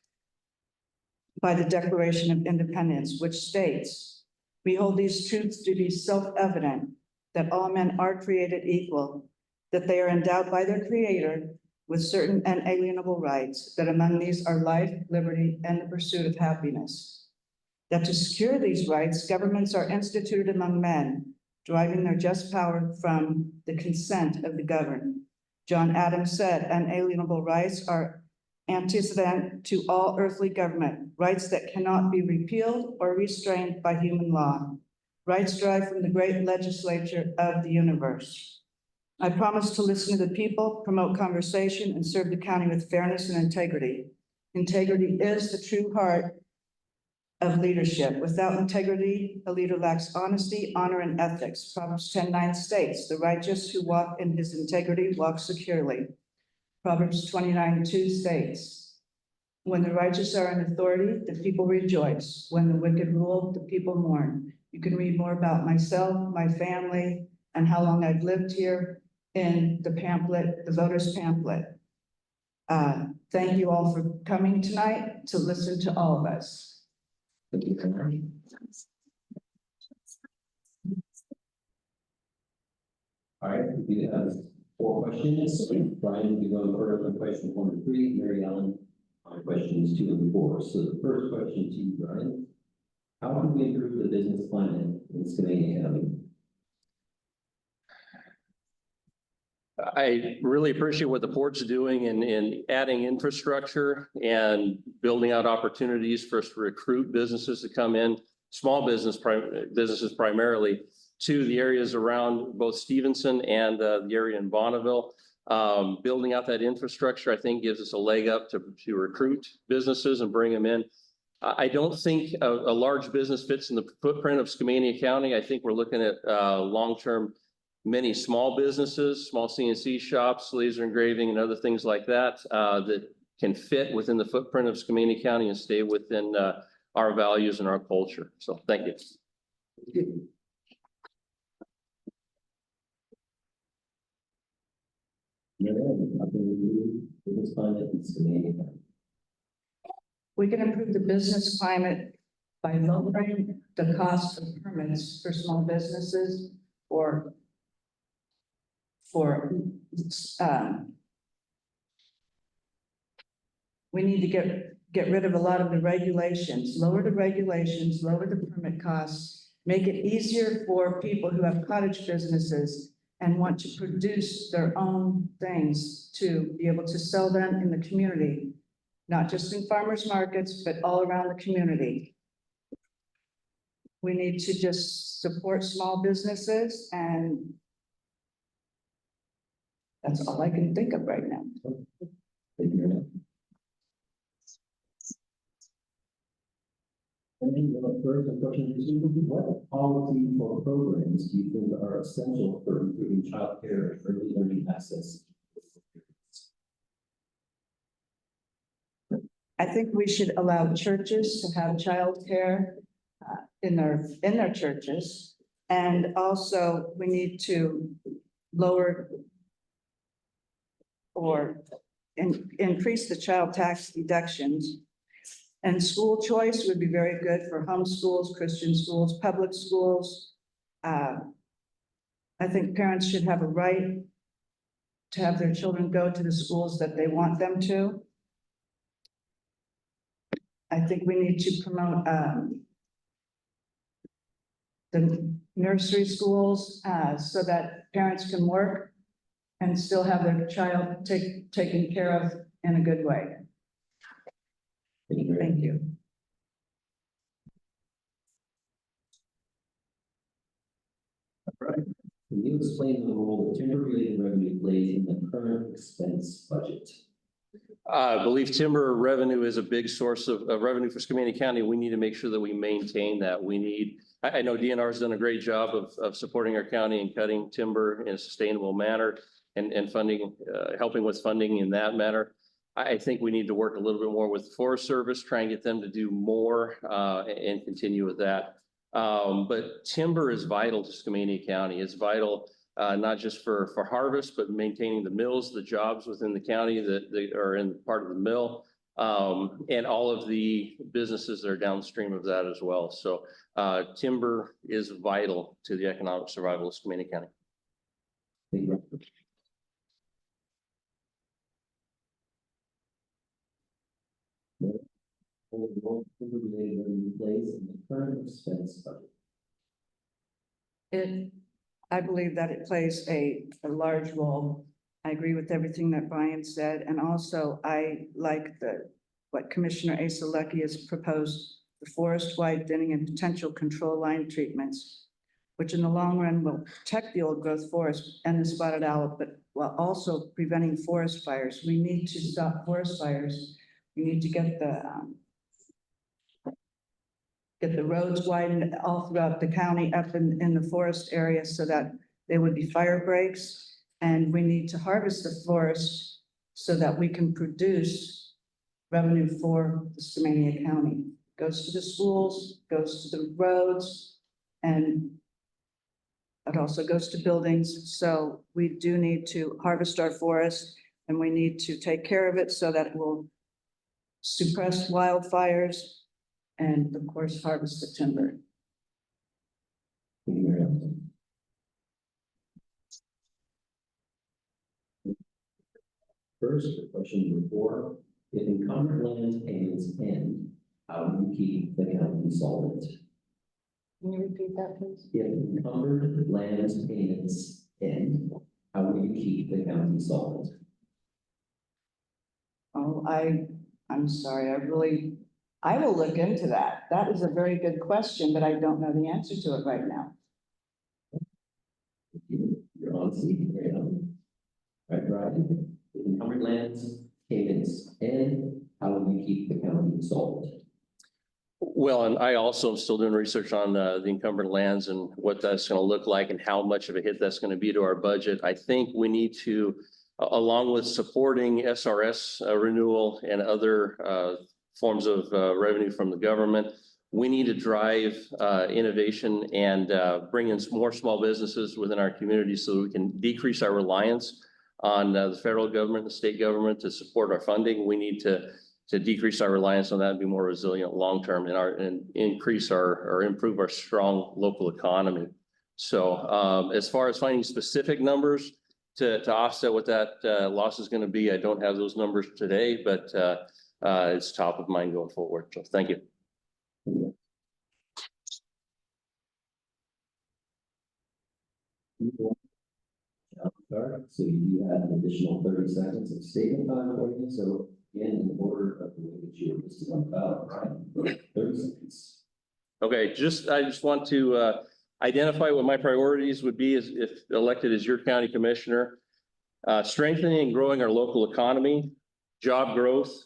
by the Declaration of Independence, which states, we hold these truths to be self-evident, that all men are created equal, that they are endowed by their Creator with certain unalienable rights, that among these are life, liberty, and the pursuit of happiness. That to secure these rights, governments are instituted among men, deriving their just power from the consent of the governed. John Adams said, unalienable rights are antecedent to all earthly government, rights that cannot be repealed or restrained by human law. Rights derived from the great legislature of the universe. I promise to listen to the people, promote conversation, and serve the county with fairness and integrity. Integrity is the true heart of leadership. Without integrity, a leader lacks honesty, honor, and ethics. Proverbs 10:9 states, "The righteous who walk in his integrity walk securely." Proverbs 29:2 states, "When the righteous are in authority, the people rejoice. When the wicked rule, the people mourn." You can read more about myself, my family, and how long I've lived here in the pamphlet, the voters pamphlet. Thank you all for coming tonight to listen to all of us. Thank you, Karen. All right, we have 4 questions. Brian will be going first on question 1 and 3, Mary Ellen on questions 2 and 4. So the first question to you, Brian. How can we improve the business climate in Skamania County? I really appreciate what the port's doing in adding infrastructure and building out opportunities for us to recruit businesses to come in, small businesses primarily, to the areas around both Stevenson and the area in Bonneville. Building out that infrastructure, I think, gives us a leg up to recruit businesses and bring them in. I don't think a large business fits in the footprint of Skamania County. I think we're looking at long-term, many small businesses, small CNC shops, laser engraving, and other things like that, that can fit within the footprint of Skamania County and stay within our values and our culture. So thank you. Mary Ellen, how can we improve business climate in Skamania County? We can improve the business climate by lowering the cost of permits for small businesses or we need to get rid of a lot of the regulations, lower the regulations, lower the permit costs, make it easier for people who have cottage businesses and want to produce their own things to be able to sell them in the community, not just in farmers markets, but all around the community. We need to just support small businesses, and that's all I can think of right now. Thank you, Mary Ellen. And first, a question to you. What policy or programs do you think are essential for improving childcare and early learning access? I think we should allow churches to have childcare in their churches. And also we need to lower or increase the child tax deductions. And school choice would be very good for homeschools, Christian schools, public schools. I think parents should have a right to have their children go to the schools that they want them to. I think we need to promote the nursery schools so that parents can work and still have their child taken care of in a good way. Thank you. Right. Can you explain the role that timber-related revenue plays in the current expense budget? I believe timber revenue is a big source of revenue for Skamania County. We need to make sure that we maintain that. I know DNR has done a great job of supporting our county and cutting timber in a sustainable manner and funding, helping with funding in that manner. I think we need to work a little bit more with the Forest Service, try and get them to do more and continue with that. But timber is vital to Skamania County. It's vital not just for harvest, but maintaining the mills, the jobs within the county that they are in part of the mill, and all of the businesses that are downstream of that as well. So timber is vital to the economic survival of Skamania County. Thank you. What role timber-related revenue plays in the current expense budget? I believe that it plays a large role. I agree with everything that Brian said, and also I like what Commissioner Asa Lucky has proposed, the forest-wide thinning and potential control line treatments. which in the long run will protect the old growth forest and the spotted owl, but while also preventing forest fires. We need to stop forest fires. We need to get the roads widened all throughout the county up in the forest area so that there would be fire breaks. And we need to harvest the forest so that we can produce revenue for the Skamania County. Goes to the schools, goes to the roads, and it also goes to buildings. So we do need to harvest our forest and we need to take care of it so that it will suppress wildfires and of course, harvest the timber. Thank you, Mary Ellen. First, question number 4, if encumbered land payments end, how do you keep the county solvent? Can you repeat that, please? If encumbered land payments end, how will you keep the county solvent? Oh, I'm sorry, I will look into that. That is a very good question, but I don't know the answer to it right now. Your honesty, Mary Ellen. Right, Brian? If encumbered lands payments end, how will you keep the county solvent? Well, and I also am still doing research on the encumbered lands and what that's going to look like and how much of a hit that's going to be to our budget. I think we need to, along with supporting SRS renewal and other forms of revenue from the government, we need to drive innovation and bring in more small businesses within our community so that we can decrease our reliance on the federal government, the state government to support our funding. We need to decrease our reliance on that and be more resilient long-term and increase or improve our strong local economy. So as far as finding specific numbers to offset what that loss is going to be, I don't have those numbers today, but it's top of mind going forward. So thank you. So you have an additional 30 seconds of statement time for you. So again, in order of the way that you were listed on the ballot, Brian, 30 seconds. Okay, I just want to identify what my priorities would be as if elected as your county commissioner. Strengthening and growing our local economy, job growth,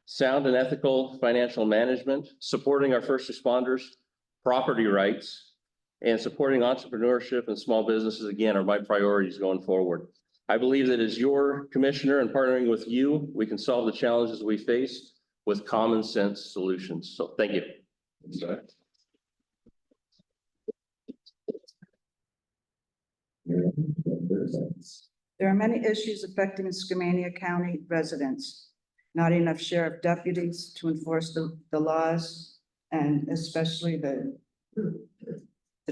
sound and ethical financial management, supporting our first responders, property rights, and supporting entrepreneurship and small businesses, again, are my priorities going forward. I believe that as your commissioner and partnering with you, we can solve the challenges we face with common sense solutions. So thank you. There are many issues affecting Skamania County residents. Not enough sheriff deputies to enforce the laws, and especially the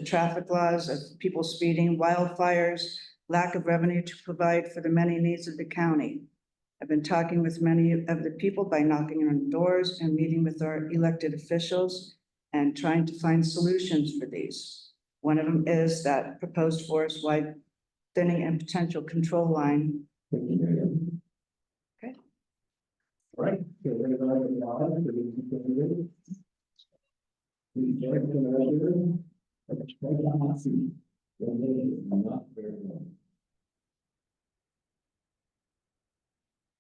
traffic laws of people speeding, wildfires, lack of revenue to provide for the many needs of the county. I've been talking with many of the people by knocking on doors and meeting with our elected officials and trying to find solutions for these. One of them is that proposed forest-wide thinning and potential control line. Thank you, Mary Ellen. Okay. All right. So we're going to go on to the continuing. Please join us in the regular. Not very long.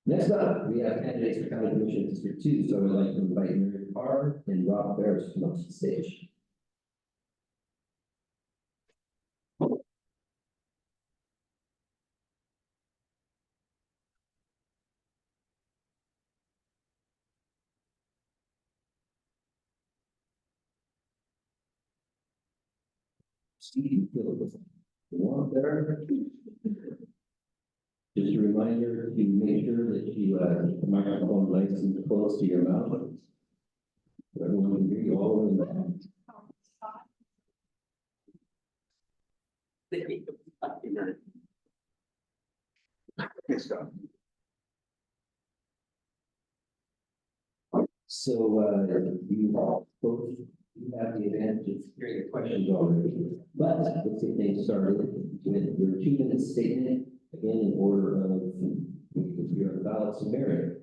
Next up, we have candidates for County Commission District 2. So I would like to invite Mary Carr and Rob Ferris to come up to the stage. Steve, one there. Just a reminder to make sure that you keep the microphone nice and close to your mouth. So everyone can hear you all the way in the back. So you all both you have the advantage of hearing the questions already, but let's get things started with your 2-minute statement. Again, in order of your ballots and Mary.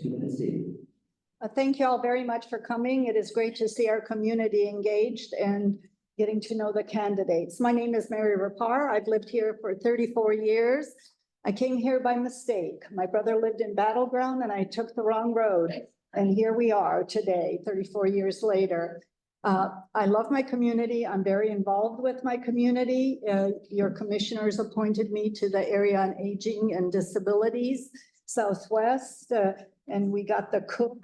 2-minute statement. Thank you all very much for coming. It is great to see our community engaged and getting to know the candidates. My name is Mary Rapar. I've lived here for 34 years. I came here by mistake. My brother lived in Battleground and I took the wrong road. And here we are today, 34 years later. I love my community. I'm very involved with my community. Your commissioners appointed me to the Area on Aging and Disabilities Southwest, and we got the cook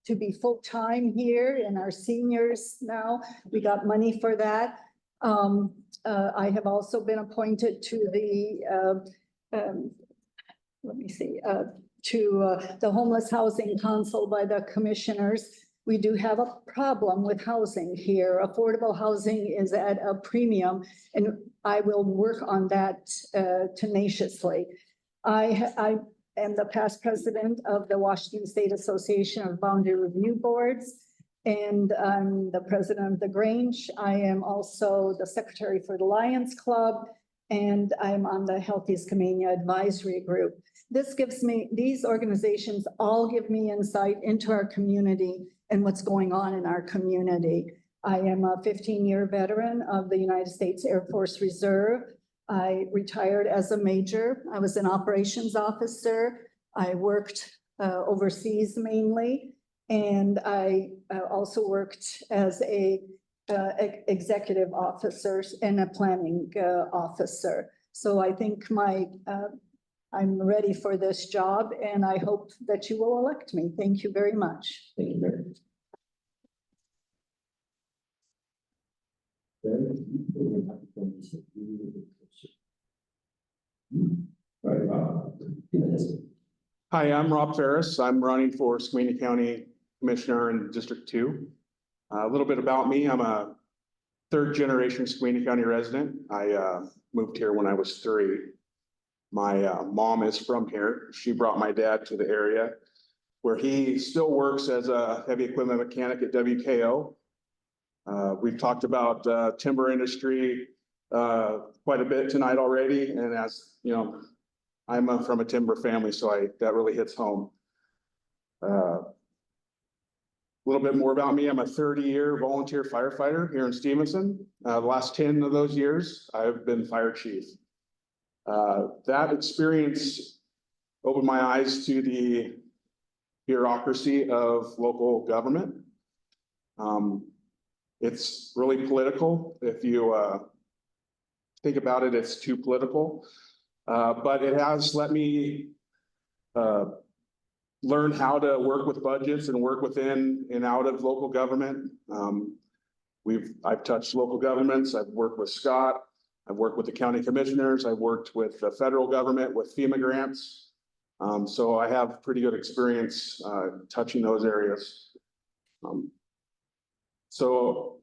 to be full-time here, and our seniors now, we got money for that. I have also been appointed to the, let me see, to the Homeless Housing Council by the commissioners. We do have a problem with housing here. Affordable housing is at a premium, and I will work on that tenaciously. I am the past president of the Washington State Association of Boundary Review Boards, and I'm the president of the Grange. I am also the secretary for the Lions Club, and I'm on the Healthy Skamania Advisory Group. This gives me, these organizations all give me insight into our community and what's going on in our community. I am a 15-year veteran of the United States Air Force Reserve. I retired as a major. I was an operations officer. I worked overseas mainly, and I also worked as a executive officer and a planning officer. So I think I'm ready for this job, and I hope that you will elect me. Thank you very much. Thank you, Mary. All right, Rob, 2 minutes. Hi, I'm Rob Ferris. I'm running for Skamania County Commissioner in District 2. A little bit about me. I'm a third-generation Skamania County resident. I moved here when I was 3. My mom is from here. She brought my dad to the area where he still works as a heavy equipment mechanic at WKO. We've talked about timber industry quite a bit tonight already. And as you know, I'm from a timber family, so that really hits home. A little bit more about me. I'm a 30-year volunteer firefighter here in Stevenson. The last 10 of those years, I've been fire chief. That experience opened my eyes to the bureaucracy of local government. It's really political. If you think about it, it's too political. But it has let me learn how to work with budgets and work within and out of local government. I've touched local governments. I've worked with Scott. I've worked with the county commissioners. I've worked with the federal government with FEMA grants. So I have pretty good experience touching those areas. So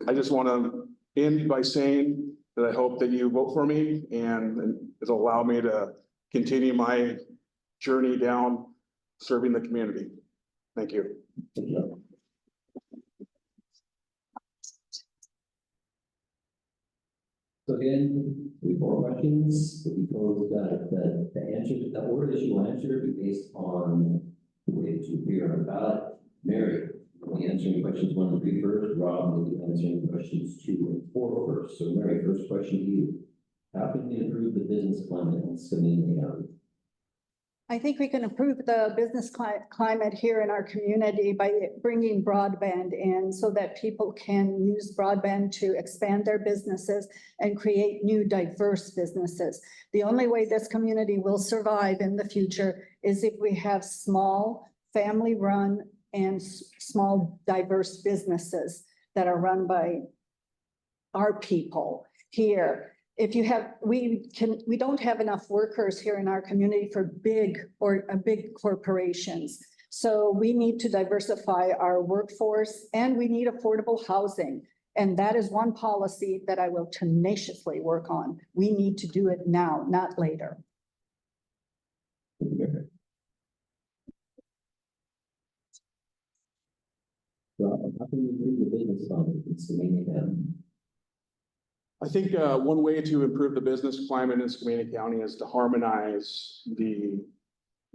I just want to end by saying that I hope that you vote for me and it'll allow me to continue my journey down serving the community. Thank you. Thank you. So again, 3 more questions. We told the answer, the order that you will answer will be based on the way that you appear on the ballot. Mary will be answering questions 1 and 3 first. Rob will be answering questions 2 and 4 first. So Mary, first question to you. How can we improve the business climate in Skamania County? I think we can improve the business climate here in our community by bringing broadband in so that people can use broadband to expand their businesses and create new diverse businesses. The only way this community will survive in the future is if we have small, family-run and small, diverse businesses that are run by our people here. If you have, we don't have enough workers here in our community for big corporations. So we need to diversify our workforce and we need affordable housing. And that is one policy that I will tenaciously work on. We need to do it now, not later. Rob, how can we improve the business climate in Skamania County? I think one way to improve the business climate in Skamania County is to harmonize the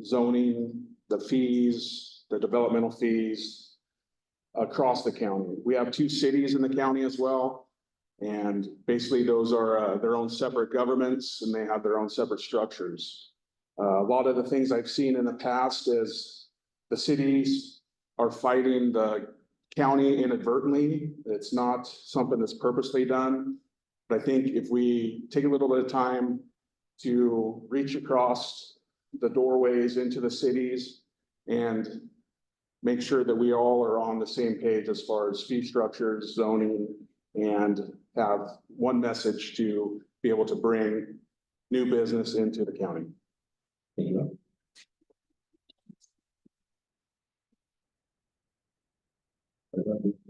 zoning, the fees, the developmental fees across the county. We have 2 cities in the county as well. And basically those are their own separate governments and they have their own separate structures. A lot of the things I've seen in the past is the cities are fighting the county inadvertently. It's not something that's purposely done. But I think if we take a little bit of time to reach across the doorways into the cities and make sure that we all are on the same page as far as fee structures, zoning, and have one message to be able to bring new business into the county. Thank you.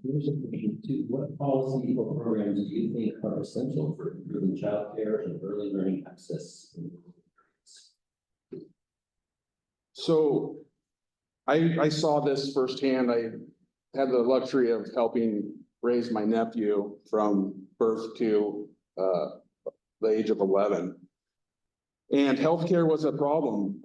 Here's a question too. What policy or programs do you think are essential for improving childcare and early learning access in rural areas? So I saw this firsthand. I had the luxury of helping raise my nephew from birth to the age of 11. And healthcare was a problem.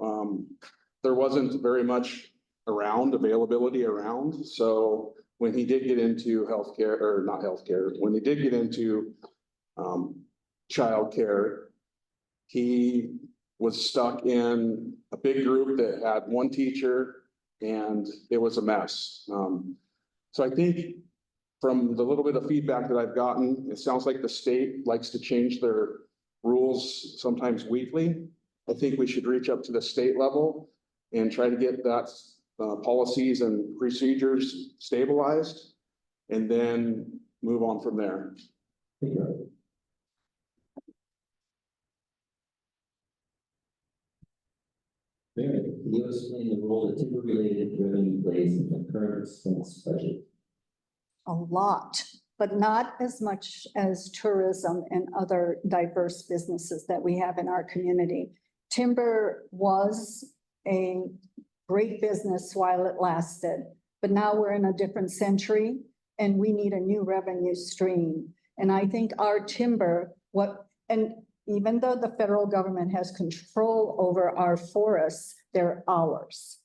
There wasn't very much availability around. So when he did get into healthcare, or not healthcare, when he did get into childcare, he was stuck in a big group that had one teacher and it was a mess. So I think from the little bit of feedback that I've gotten, it sounds like the state likes to change their rules sometimes weekly. I think we should reach up to the state level and try to get that policies and procedures stabilized and then move on from there. Thank you. Mary, can you explain the role that timber-related revenue plays in the current expense budget? A lot, but not as much as tourism and other diverse businesses that we have in our community. Timber was a great business while it lasted, but now we're in a different century and we need a new revenue stream. And I think our timber, and even though the federal government has control over our forests, they're ours.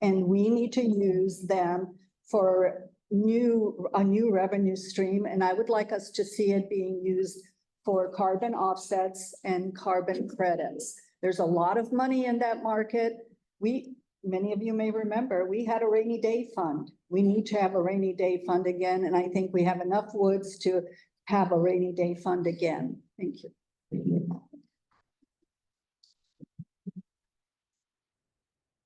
And we need to use them for a new revenue stream. And I would like us to see it being used for carbon offsets and carbon credits. There's a lot of money in that market. Many of you may remember, we had a rainy day fund. We need to have a rainy day fund again. And I think we have enough woods to have a rainy day fund again. Thank you. Thank you.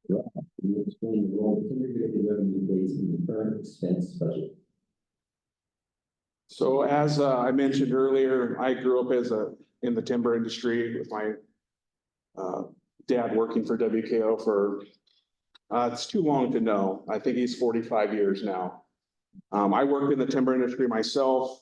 Rob, can you explain the role that timber-related revenue plays in the current expense budget? So as I mentioned earlier, I grew up in the timber industry with my dad working for WKO for, it's too long to know. I think he's 45 years now. I worked in the timber industry myself.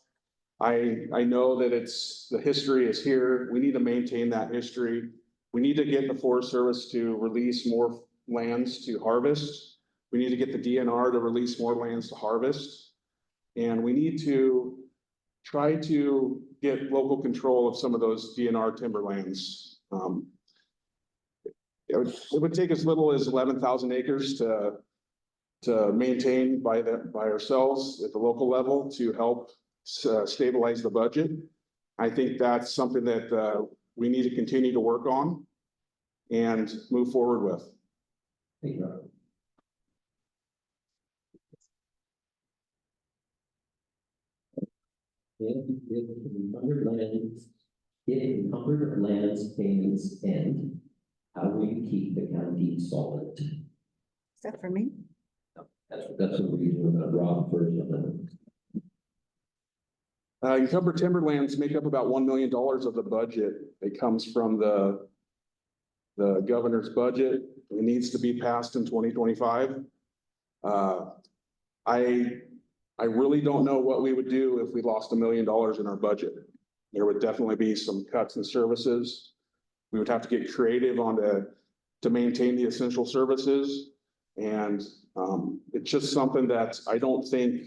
I know that the history is here. We need to maintain that history. We need to get the Forest Service to release more lands to harvest. We need to get the DNR to release more lands to harvest. And we need to try to get local control of some of those DNR timberlands. It would take as little as 11,000 acres to maintain by ourselves at the local level to help stabilize the budget. I think that's something that we need to continue to work on and move forward with. Thank you, Rob. If encumbered lands payments end, how will you keep the county solvent? Is that for me? That's what we're doing, Rob first. Encumbered timberlands make up about $1 million of the budget. It comes from the governor's budget. It needs to be passed in 2025. I really don't know what we would do if we lost $1 million in our budget. There would definitely be some cuts in services. We would have to get creative to maintain the essential services. And it's just something that I don't think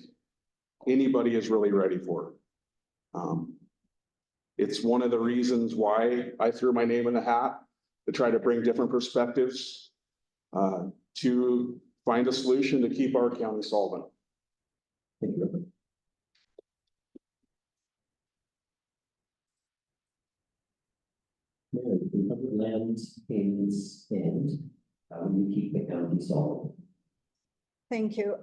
anybody is really ready for. It's one of the reasons why I threw my name in the hat to try to bring different perspectives to find a solution to keep our county solvent. Thank you. and encumbered lands payments end? How do you keep the county solvent? Thank you.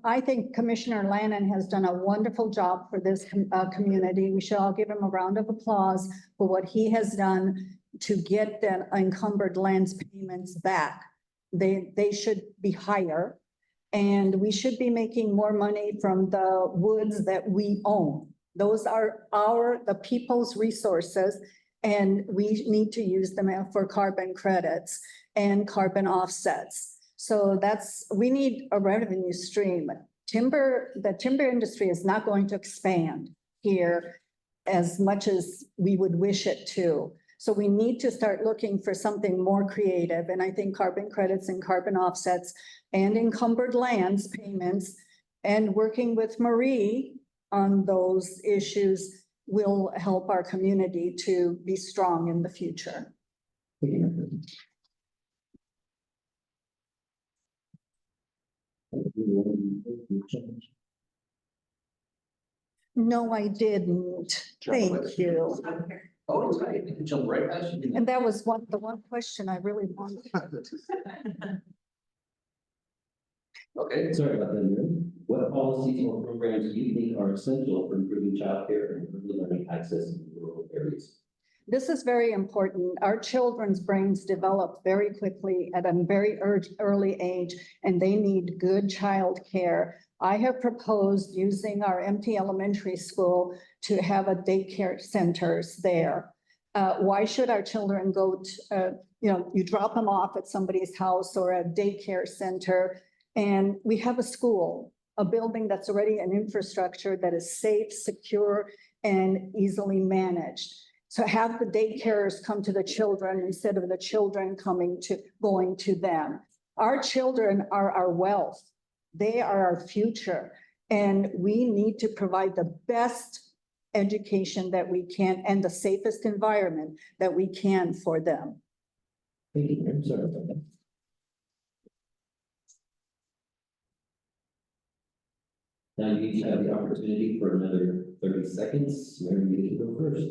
I think Commissioner Lannon has done a wonderful job for this community. We should all give him a round of applause for what he has done to get the encumbered lands payments back. They should be higher. And we should be making more money from the woods that we own. Those are the people's resources, and we need to use them for carbon credits and carbon offsets. So we need a revenue stream. The timber industry is not going to expand here as much as we would wish it to. So we need to start looking for something more creative. And I think carbon credits and carbon offsets and encumbered lands payments and working with Marie on those issues will help our community to be strong in the future. No, I didn't. Thank you. Oh, it's right. You can jump right past you. And that was the one question I really wanted. Okay, sorry about that, Mary. What policies or programs do you think are essential for improving childcare and early learning access in rural areas? This is very important. Our children's brains develop very quickly at a very early age, and they need good childcare. I have proposed using our empty elementary school to have a daycare centers there. Why should our children go to, you drop them off at somebody's house or a daycare center, and we have a school, a building that's already an infrastructure that is safe, secure, and easily managed. So have the daycares come to the children instead of the children going to them. Our children are our wealth. They are our future. And we need to provide the best education that we can and the safest environment that we can for them. Thank you, Mary. Sorry about that. Now you each have the opportunity for another 30 seconds. Mary, you can go first.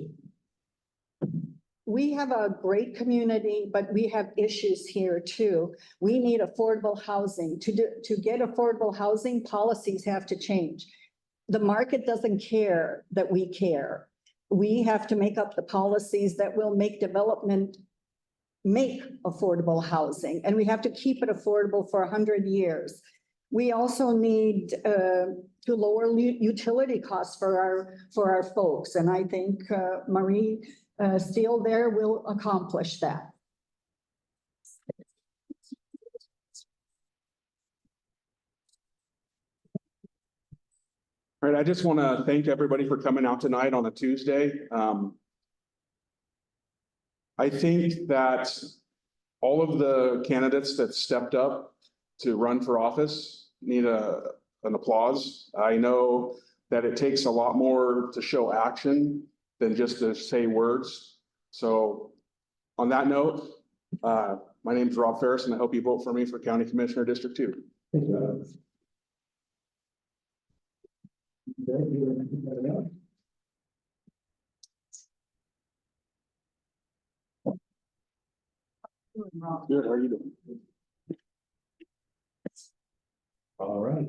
We have a great community, but we have issues here too. We need affordable housing. To get affordable housing, policies have to change. The market doesn't care that we care. We have to make up the policies that will make development make affordable housing, and we have to keep it affordable for 100 years. We also need to lower utility costs for our folks, and I think Marie Steele there will accomplish that. All right, I just want to thank everybody for coming out tonight on a Tuesday. I think that all of the candidates that stepped up to run for office need an applause. I know that it takes a lot more to show action than just to say words. So on that note, my name is Rob Ferris, and I hope you vote for me for County Commissioner District 2. Thank you, Rob. Okay, you want to pick that up? Good, how are you doing? All right.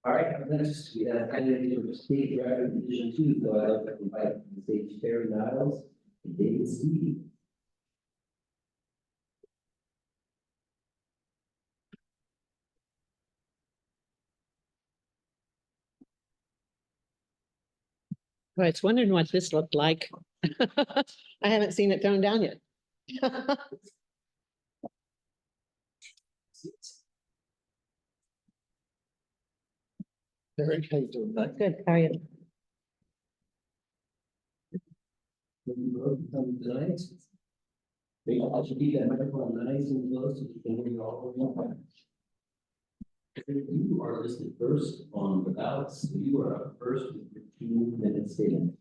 All right, up next, we have candidate for State Rapid Division 2, so I'd like to invite to the stage Terry Niles and David Stevie. I was wondering what this looked like. I haven't seen it thrown down yet. Very how you doing? Good, how are you? Tonight. Maybe I should keep that microphone nice and close so you can hear you all over the You are listed first on the ballots. So you are up first with your 2 minute statement.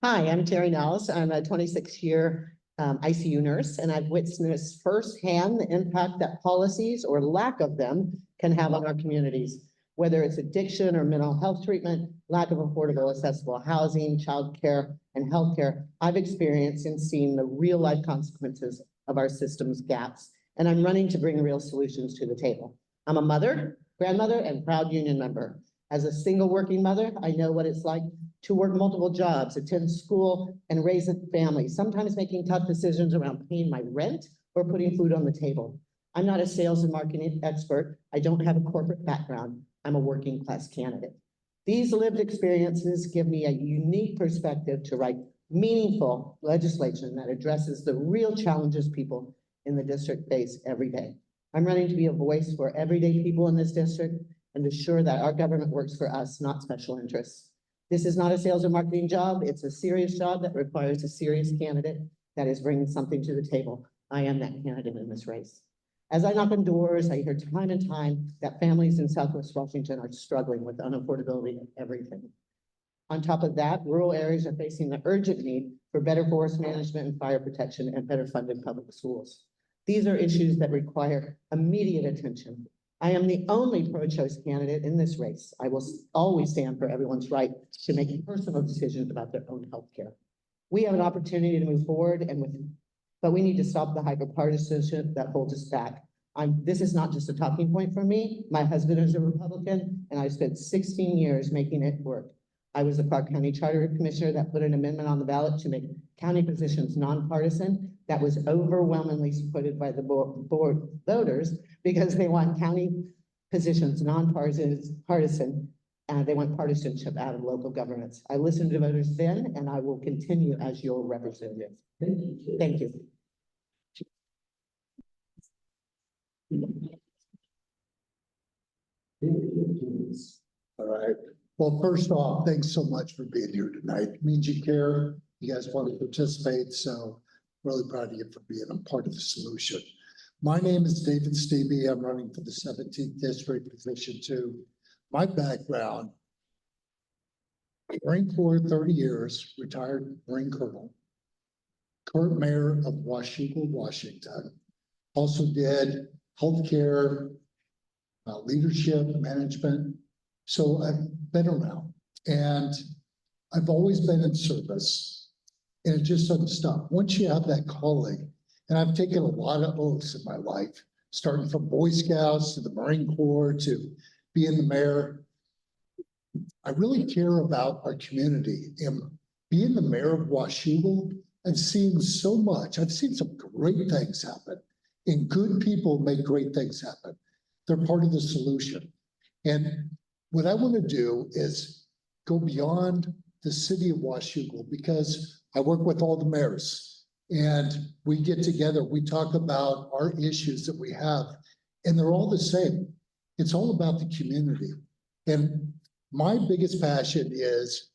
Hi, I'm Terry Niles. I'm a 26-year ICU nurse, and I've witnessed firsthand the impact that policies or lack of them can have on our communities. Whether it's addiction or mental health treatment, lack of affordable accessible housing, childcare, and healthcare, I've experienced and seen the real life consequences of our system's gaps, and I'm running to bring real solutions to the table. I'm a mother, grandmother, and proud union member. As a single working mother, I know what it's like to work multiple jobs, attend school, and raise a family, sometimes making tough decisions around paying my rent or putting food on the table. I'm not a sales and marketing expert. I don't have a corporate background. I'm a working class candidate. These lived experiences give me a unique perspective to write meaningful legislation that addresses the real challenges people in the district face every day. I'm running to be a voice for everyday people in this district and ensure that our government works for us, not special interests. This is not a sales or marketing job. It's a serious job that requires a serious candidate that is bringing something to the table. I am that candidate in this race. As I knock on doors, I hear time and time that families in Southwest Washington are struggling with unaffordability of everything. On top of that, rural areas are facing the urgent need for better forest management and fire protection and better funded public schools. These are issues that require immediate attention. I am the only pro-choice candidate in this race. I will always stand for everyone's right to make personal decisions about their own health care. We have an opportunity to move forward, but we need to stop the hyperpartisanship that holds us back. This is not just a talking point for me. My husband is a Republican, and I spent 16 years making it work. I was the Clark County Charter Commissioner that put an amendment on the ballot to make county positions nonpartisan. That was overwhelmingly supported by the board voters because they want county positions nonpartisan, and they want partisanship out of local governments. I listened to voters then, and I will continue as your representative. Thank you. Thank you. All right. Well, first off, thanks so much for being here tonight. It means you care. You guys want to participate, so really proud of you for being a part of the solution. My name is David Stevie. I'm running for the 17th District, Position 2. My background, Marine Corps 30 years, retired Marine Colonel, current mayor of Washougal, Washington. Also did healthcare, leadership, management. So I've been around and I've always been in service, and it just doesn't stop. Once you have that calling, and I've taken a lot of oaths in my life, starting from Boy Scouts to the Marine Corps to being the mayor. I really care about our community, and being the mayor of Washougal, I've seen so much. I've seen some great things happen, and good people make great things happen. They're part of the solution. And what I want to do is go beyond the city of Washougal, because I work with all the mayors and we get together, we talk about our issues that we have, and they're all the same. It's all about the community. And my biggest passion is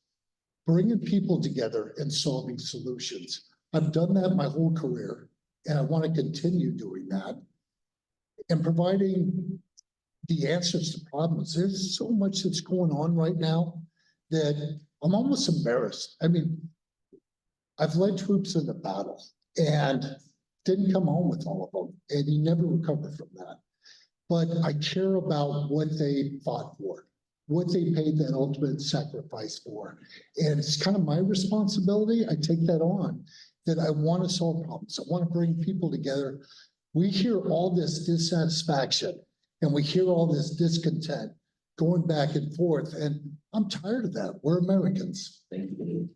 bringing people together and solving solutions. I've done that my whole career, and I want to continue doing that and providing the answers to problems. There's so much that's going on right now that I'm almost embarrassed. I mean, I've led troops in the battle and didn't come home with all of them, and you never recover from that. But I care about what they fought for, what they paid that ultimate sacrifice for. And it's kind of my responsibility. I take that on, that I want to solve problems. I want to bring people together. We hear all this dissatisfaction and we hear all this discontent going back and forth, and I'm tired of that. We're Americans. Thank you.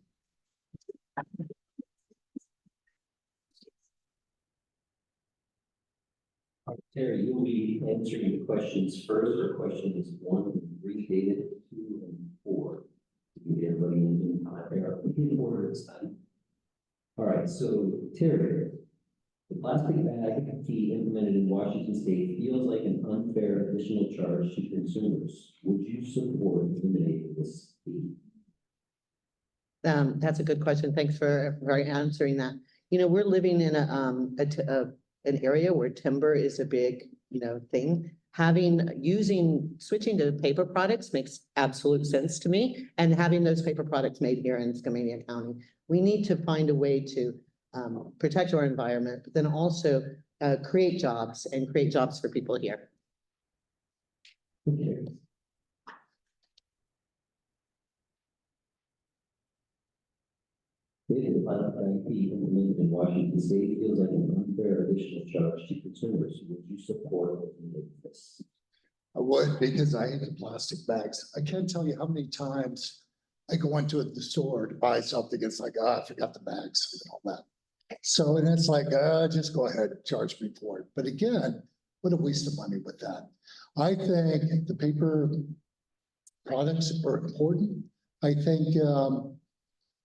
Terry, you'll be answering the questions first, or questions 1 and 3, David, 2 and 4. You can get everybody in time. There are in order this time. All right, so Terry, the plastic bag fee implemented in Washington State feels like an unfair additional charge to consumers. Would you support eliminating this fee? That's a good question. Thanks for answering that. You know, we're living in an area where timber is a big, thing. Switching to paper products makes absolute sense to me, and having those paper products made here in Skamania County. We need to find a way to protect our environment, but then also create jobs and create jobs for people here. Okay. David, the pilot IP implemented in Washington State feels like an unfair additional charge to consumers. Would you support this? I would, because I hate the plastic bags. I can't tell you how many times I go into the store to buy something. It's like, I forgot the bags and all that. So, and it's like, just go ahead and charge me for it. But again, what a waste of money with that. I think the paper products are important. I think, I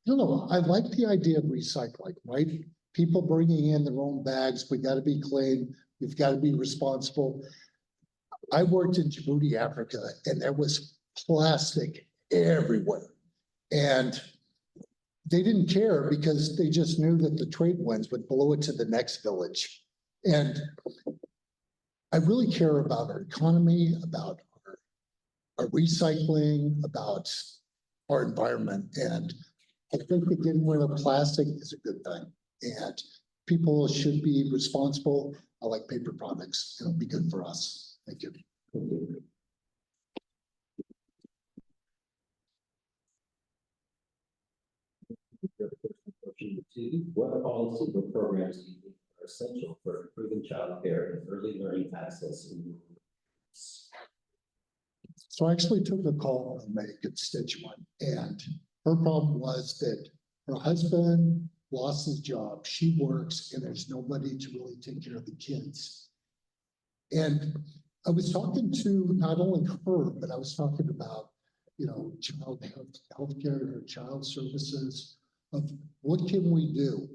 don't know, I like the idea of recycling, right? People bringing in their own bags, we got to be clean, we've got to be responsible. I worked in Djibouti, Africa, and there was plastic everywhere. And they didn't care because they just knew that the trade winds would blow it to the next village. And I really care about our economy, about our recycling, about our environment. And I think that getting rid of plastic is a good thing. And people should be responsible. I like paper products. It'll be good for us. Thank you. What policies or programs do you think are essential for improving childcare and early learning access in rural areas? So I actually took a call from a constituent, and her problem was that her husband lost his job. She works and there's nobody to really take care of the kids. And I was talking to not only her, but I was talking about, child healthcare or child services of what can we do?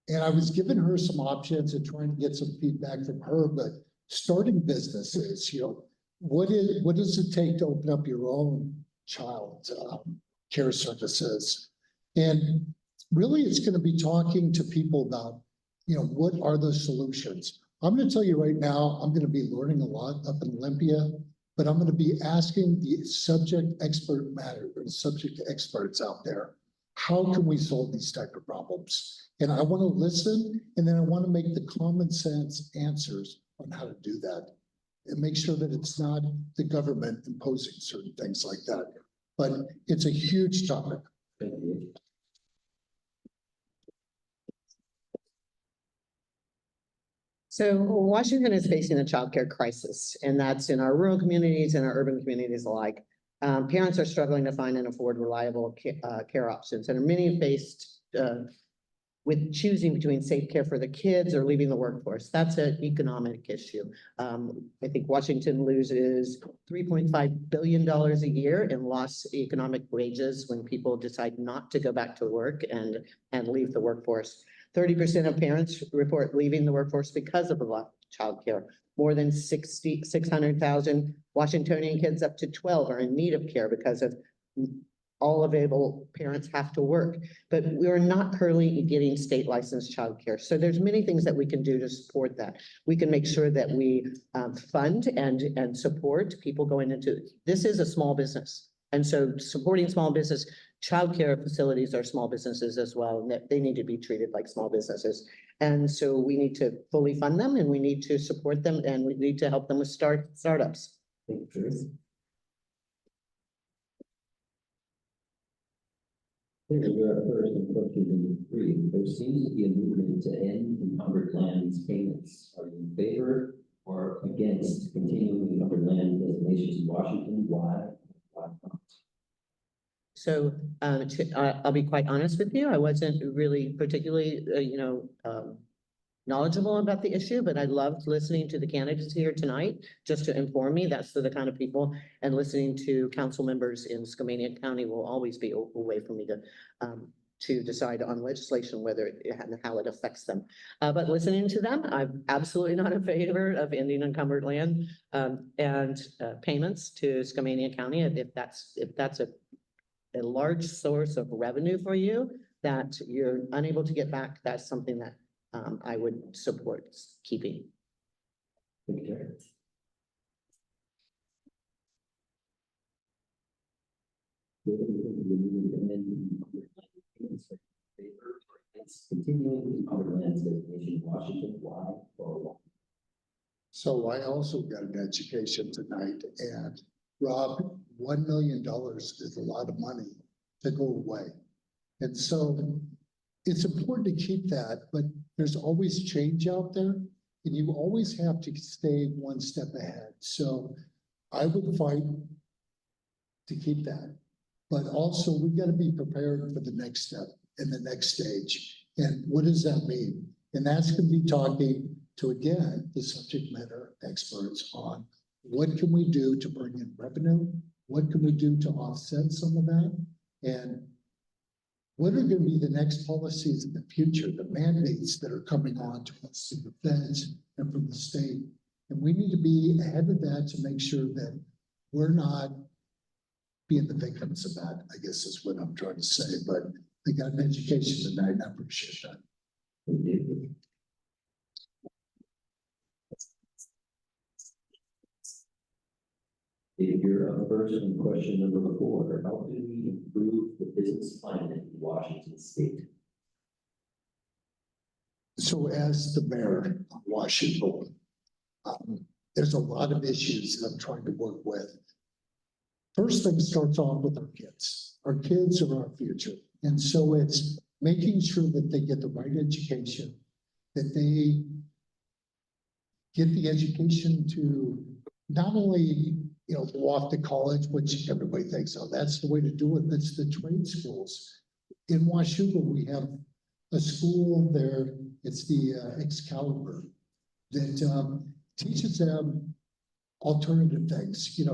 And I was giving her some options and trying to get some feedback from her, but starting businesses, what does it take to open up your own child care services? And really it's going to be talking to people about, what are the solutions? I'm going to tell you right now, I'm going to be learning a lot up in Olympia, but I'm going to be asking the subject experts out there, how can we solve these type of problems? And I want to listen, and then I want to make the common sense answers on how to do that. And make sure that it's not the government imposing certain things like that. But it's a huge topic. Thank you. So Washington is facing a childcare crisis, and that's in our rural communities and our urban communities alike. Parents are struggling to find and afford reliable care options, and are many faced with choosing between safe care for the kids or leaving the workforce. That's an economic issue. I think Washington loses $3.5 billion a year in lost economic wages when people decide not to go back to work and leave the workforce. 30% of parents report leaving the workforce because of the lack of childcare. More than 600,000 Washingtonian kids up to 12 are in need of care because of all available parents have to work, but we're not currently getting state licensed childcare. So there's many things that we can do to support that. We can make sure that we fund and support people going into, this is a small business. And so supporting small business, childcare facilities are small businesses as well, and that they need to be treated like small businesses. And so we need to fully fund them, and we need to support them, and we need to help them with startups. Thank you, Truth. Here we are first in question 3. There seems to be a movement to end encumbered land payments. Are you in favor or against continuing encumbered land designations in Washington? Why? Why not? So I'll be quite honest with you. I wasn't really particularly, knowledgeable about the issue, but I loved listening to the candidates here tonight just to inform me. That's the kind of people, and listening to council members in Skamania County will always be a way for me to decide on legislation, whether and how it affects them. But listening to them, I'm absolutely not in favor of ending encumbered land and payments to Skamania County. If that's a large source of revenue for you that you're unable to get back, that's something that I would support keeping. Thank you, Jared. is continuing the outer lands designation in Washington. Why or why? So I also got an education tonight, and Rob, $1 million is a lot of money to go away. And so it's important to keep that, but there's always change out there, and you always have to stay one step ahead. So I would fight to keep that. But also, we got to be prepared for the next step and the next stage. And what does that mean? And that's going to be talking to, again, the subject matter experts on what can we do to bring in revenue? What can we do to offset some of that? And what are going to be the next policies in the future, the mandates that are coming on to us from the feds and from the state? And we need to be ahead of that to make sure that we're not being the victims of that, I guess is what I'm trying to say. But I got an education tonight, and I appreciate that. If you're up first on question number 4, how can we improve the business climate in Washington State? So as the mayor of Washington, there's a lot of issues that I'm trying to work with. First thing starts off with our kids. Our kids are our future. And so it's making sure that they get the right education, that they get the education to not only, go off to college, which everybody thinks, oh, that's the way to do it. That's the trade schools. In Washougal, we have a school there. It's the Excalibur that teaches them alternative things, the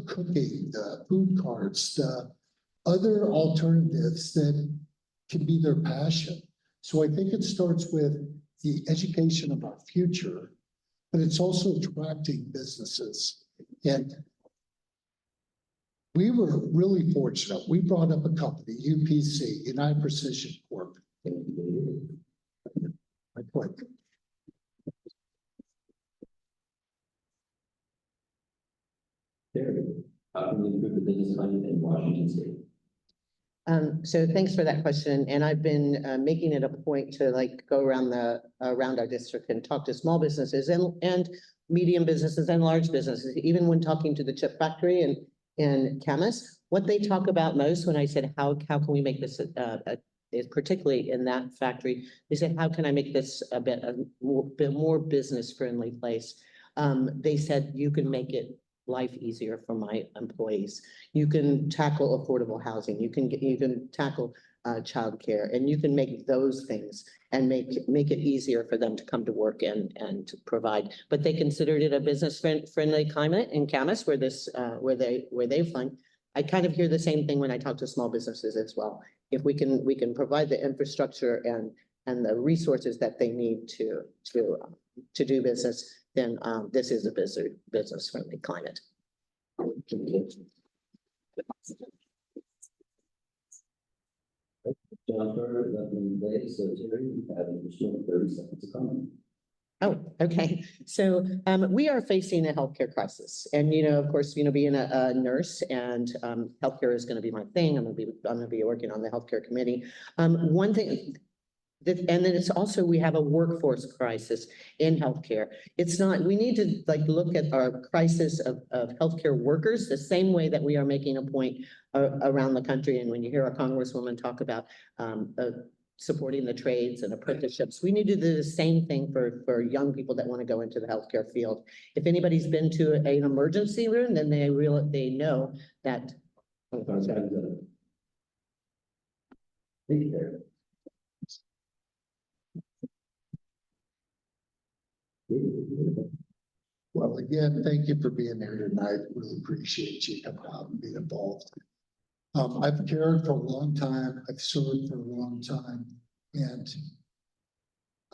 cooking, the food carts, the other alternatives that can be their passion. So I think it starts with the education of our future, but it's also attracting businesses. And we were really fortunate. We brought up a company, UPC, United Precision Corp. I click. There, how can we improve the business climate in Washington State? So thanks for that question. And I've been making it a point to go around our district and talk to small businesses and medium businesses and large businesses. Even when talking to the chip factory in Camas, what they talk about most when I said, how can we make this particularly in that factory, they said, how can I make this a bit more business friendly place? They said, you can make it life easier for my employees. You can tackle affordable housing. You can tackle childcare, and you can make those things and make it easier for them to come to work and to provide. But they considered it a business friendly climate in Camas where they find. I kind of hear the same thing when I talk to small businesses as well. If we can provide the infrastructure and the resources that they need to do business, then this is a business friendly climate. Jennifer, so Terry, you have an additional 30 seconds to comment. Oh, okay. So we are facing a healthcare crisis, and of course, being a nurse and healthcare is going to be my thing. I'm going to be working on the healthcare committee. One thing. And then it's also, we have a workforce crisis in healthcare. It's not, we need to look at our crisis of healthcare workers the same way that we are making a point around the country. And when you hear a congresswoman talk about supporting the trades and apprenticeships, we need to do the same thing for young people that want to go into the healthcare field. If anybody's been to an emergency room, then they know that. Thank you, Terry. Well, again, thank you for being there tonight. Really appreciate you coming out and being involved. I've cared for a long time. I've served for a long time, and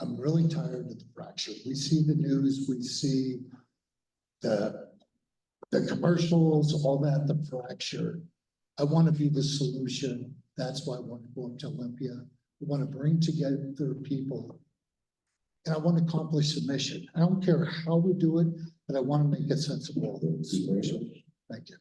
I'm really tired of the fracture. We see the news, we see the commercials, all that, the fracture. I want to be the solution. That's why I want to go up to Olympia. I want to bring together people. And I want to accomplish the mission. I don't care how we do it, but I want to make it sensible. Thank you.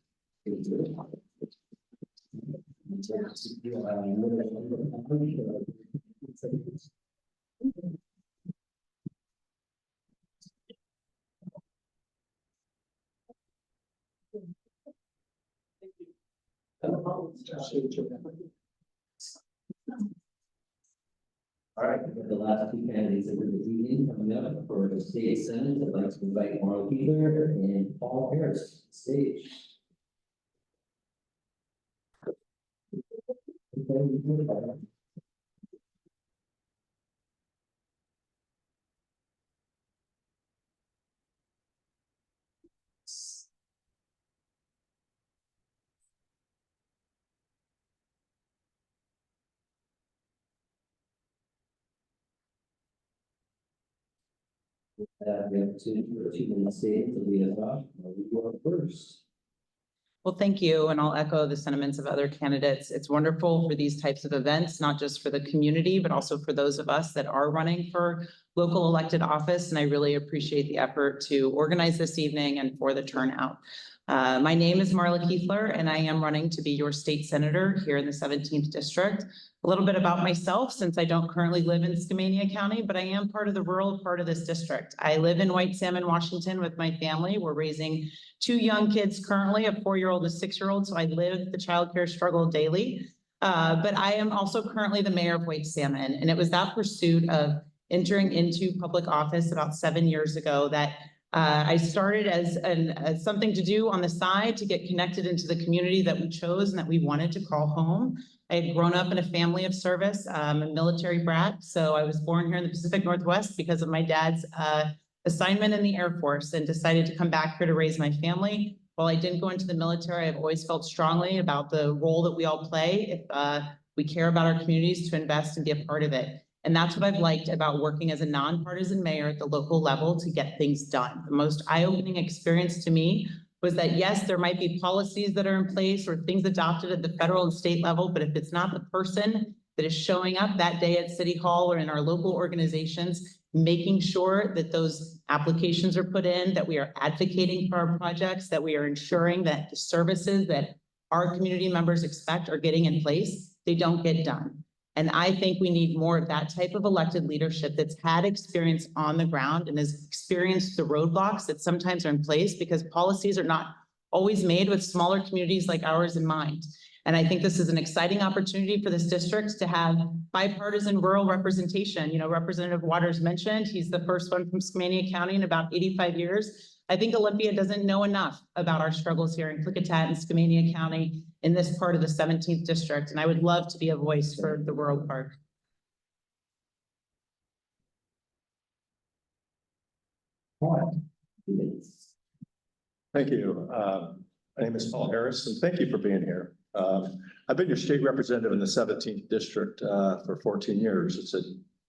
All right, we have the last two candidates of the evening coming up for the state senate. I'd like to invite Marla Keeler and Paul Harris to the stage. We have two 2 minute statement to lead us off. You are first. Well, thank you, and I'll echo the sentiments of other candidates. It's wonderful for these types of events, not just for the community, but also for those of us that are running for local elected office, and I really appreciate the effort to organize this evening and for the turnout. My name is Marla Keithler, and I am running to be your state senator here in the 17th district. A little bit about myself, since I don't currently live in Skamania County, but I am part of the rural part of this district. I live in White Salmon, Washington with my family. We're raising 2 young kids currently, a 4-year-old and a 6-year-old, so I live the childcare struggle daily. But I am also currently the mayor of White Salmon, and it was that pursuit of entering into public office about 7 years ago that I started as something to do on the side to get connected into the community that we chose and that we wanted to call home. I had grown up in a family of service, a military brat, so I was born here in the Pacific Northwest because of my dad's assignment in the Air Force, and decided to come back here to raise my family. While I didn't go into the military, I've always felt strongly about the role that we all play if we care about our communities, to invest and be a part of it. And that's what I've liked about working as a nonpartisan mayor at the local level to get things done. The most eye-opening experience to me was that, yes, there might be policies that are in place or things adopted at the federal and state level, but if it's not the person that is showing up that day at City Hall or in our local organizations, making sure that those applications are put in, that we are advocating for our projects, that we are ensuring that the services that our community members expect are getting in place, they don't get done. And I think we need more of that type of elected leadership that's had experience on the ground and has experienced the roadblocks that sometimes are in place, because policies are not always made with smaller communities like ours in mind. And I think this is an exciting opportunity for this district to have bipartisan rural representation. You know, Representative Waters mentioned, he's the first one from Skamania County in about 85 years. I think Olympia doesn't know enough about our struggles here in Klickitat and Skamania County in this part of the 17th district. And I would love to be a voice for the rural part. Thank you. My name is Paul Harris, and thank you for being here. I've been your state representative in the 17th district for 14 years.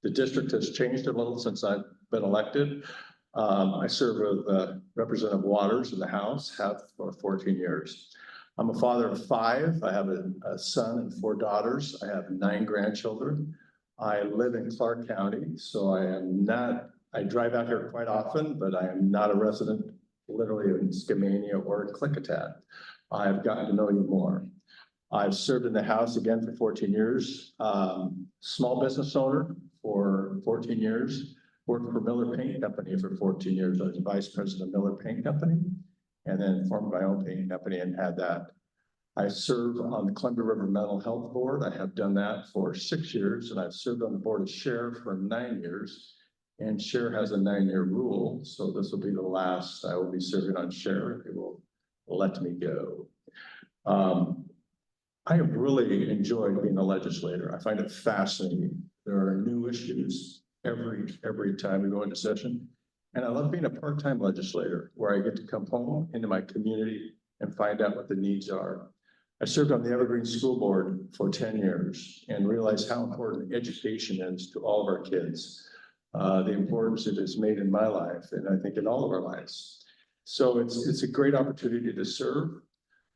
The district has changed a little since I've been elected. I serve with Representative Waters in the House, have for 14 years. I'm a father of 5. I have a son and 4 daughters. I have 9 grandchildren. I live in Clark County, so I drive out here quite often, but I am not a resident literally in Skamania or Klickitat. I've gotten to know you more. I've served in the House again for 14 years, small business owner for 14 years, worked for Miller Paint Company for 14 years. I was vice president of Miller Paint Company, and then formed my own paint company and had that. I serve on the Columbia River Mental Health Board. I have done that for 6 years, and I've served on the Board of Sheriff for 9 years. And Share has a 9-year rule, so this will be the last I will be serving on Share. It will let me go. I have really enjoyed being a legislator. I find it fascinating. There are new issues every time we go into session. And I love being a part-time legislator where I get to come home into my community and find out what the needs are. I served on the Evergreen School Board for 10 years and realized how important education is to all of our kids. The importance it has made in my life, and I think in all of our lives. So it's a great opportunity to serve.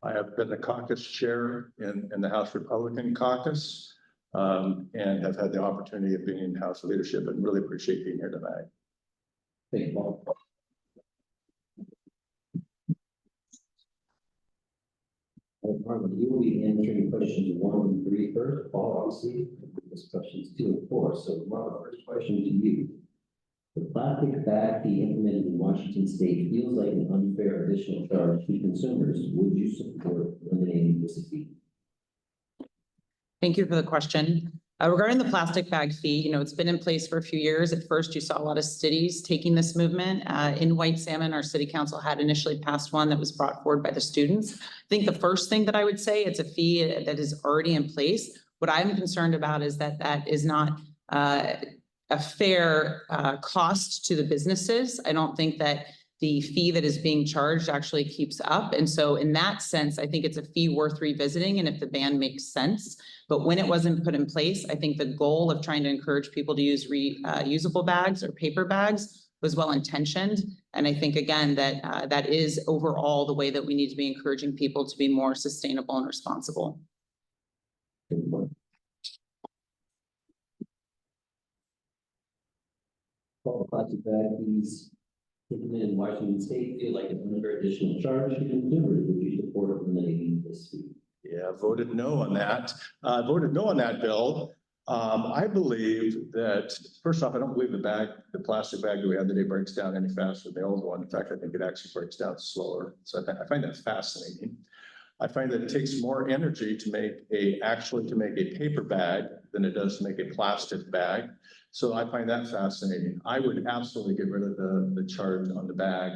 I have been the caucus chair in the House Republican caucus, and have had the opportunity of being in House leadership, and really appreciate being here tonight. Thank you, Paul. Marlon, you will be answering questions 1 and 3 first, Paul, obviously, this questions 2 and 4. So Marlon, first question to you. The plastic bag fee implemented in Washington State feels like an unfair additional charge to consumers. Would you support eliminating this fee? Thank you for the question. Regarding the plastic bag fee, you know, it's been in place for a few years. At first, you saw a lot of cities taking this movement. In White Salmon, our city council had initially passed one that was brought forward by the students. I think the first thing that I would say, it's a fee that is already in place. What I'm concerned about is that that is not a fair cost to the businesses. I don't think that the fee that is being charged actually keeps up. And so in that sense, I think it's a fee worth revisiting and if the ban makes sense. But when it wasn't put in place, I think the goal of trying to encourage people to use reusable bags or paper bags was well intentioned. And I think again, that that is overall the way that we need to be encouraging people to be more sustainable and responsible. Plastic bag fees implemented in Washington State feel like an unfair additional charge to consumers. Would you support eliminating this fee? Yeah, voted no on that. Voted no on that bill. I believe that, first off, I don't believe the plastic bag that we have today breaks down any faster than the old one. In fact, I think it actually breaks down slower. So I find that fascinating. I find that it takes more energy to make a paper bag than it does to make a plastic bag. So I find that fascinating. I would absolutely get rid of the charge on the bag.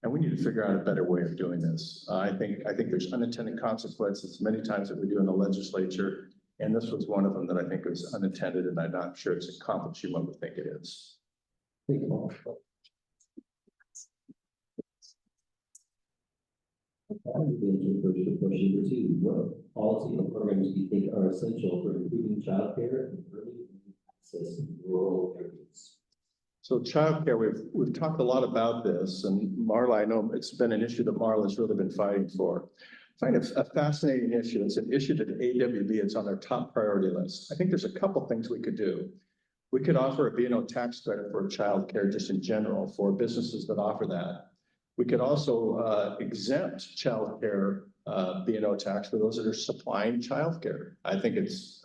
And we need to figure out a better way of doing this. I think there's unintended consequences many times that we do in the legislature. And this was one of them that I think was unintended, and I'm not sure it's accomplishing what we think it is. Thank you, Paul. Question number 2. What policy or programs do you think are essential for improving childcare and early access in rural areas? So childcare, we've talked a lot about this, and Marla, I know it's been an issue that Marla's really been fighting for. I find it a fascinating issue. It's an issue that AWB, it's on their top priority list. I think there's a couple things we could do. We could offer a B&O tax credit for childcare just in general for businesses that offer that. We could also exempt childcare B&O tax for those that are supplying childcare. I think it's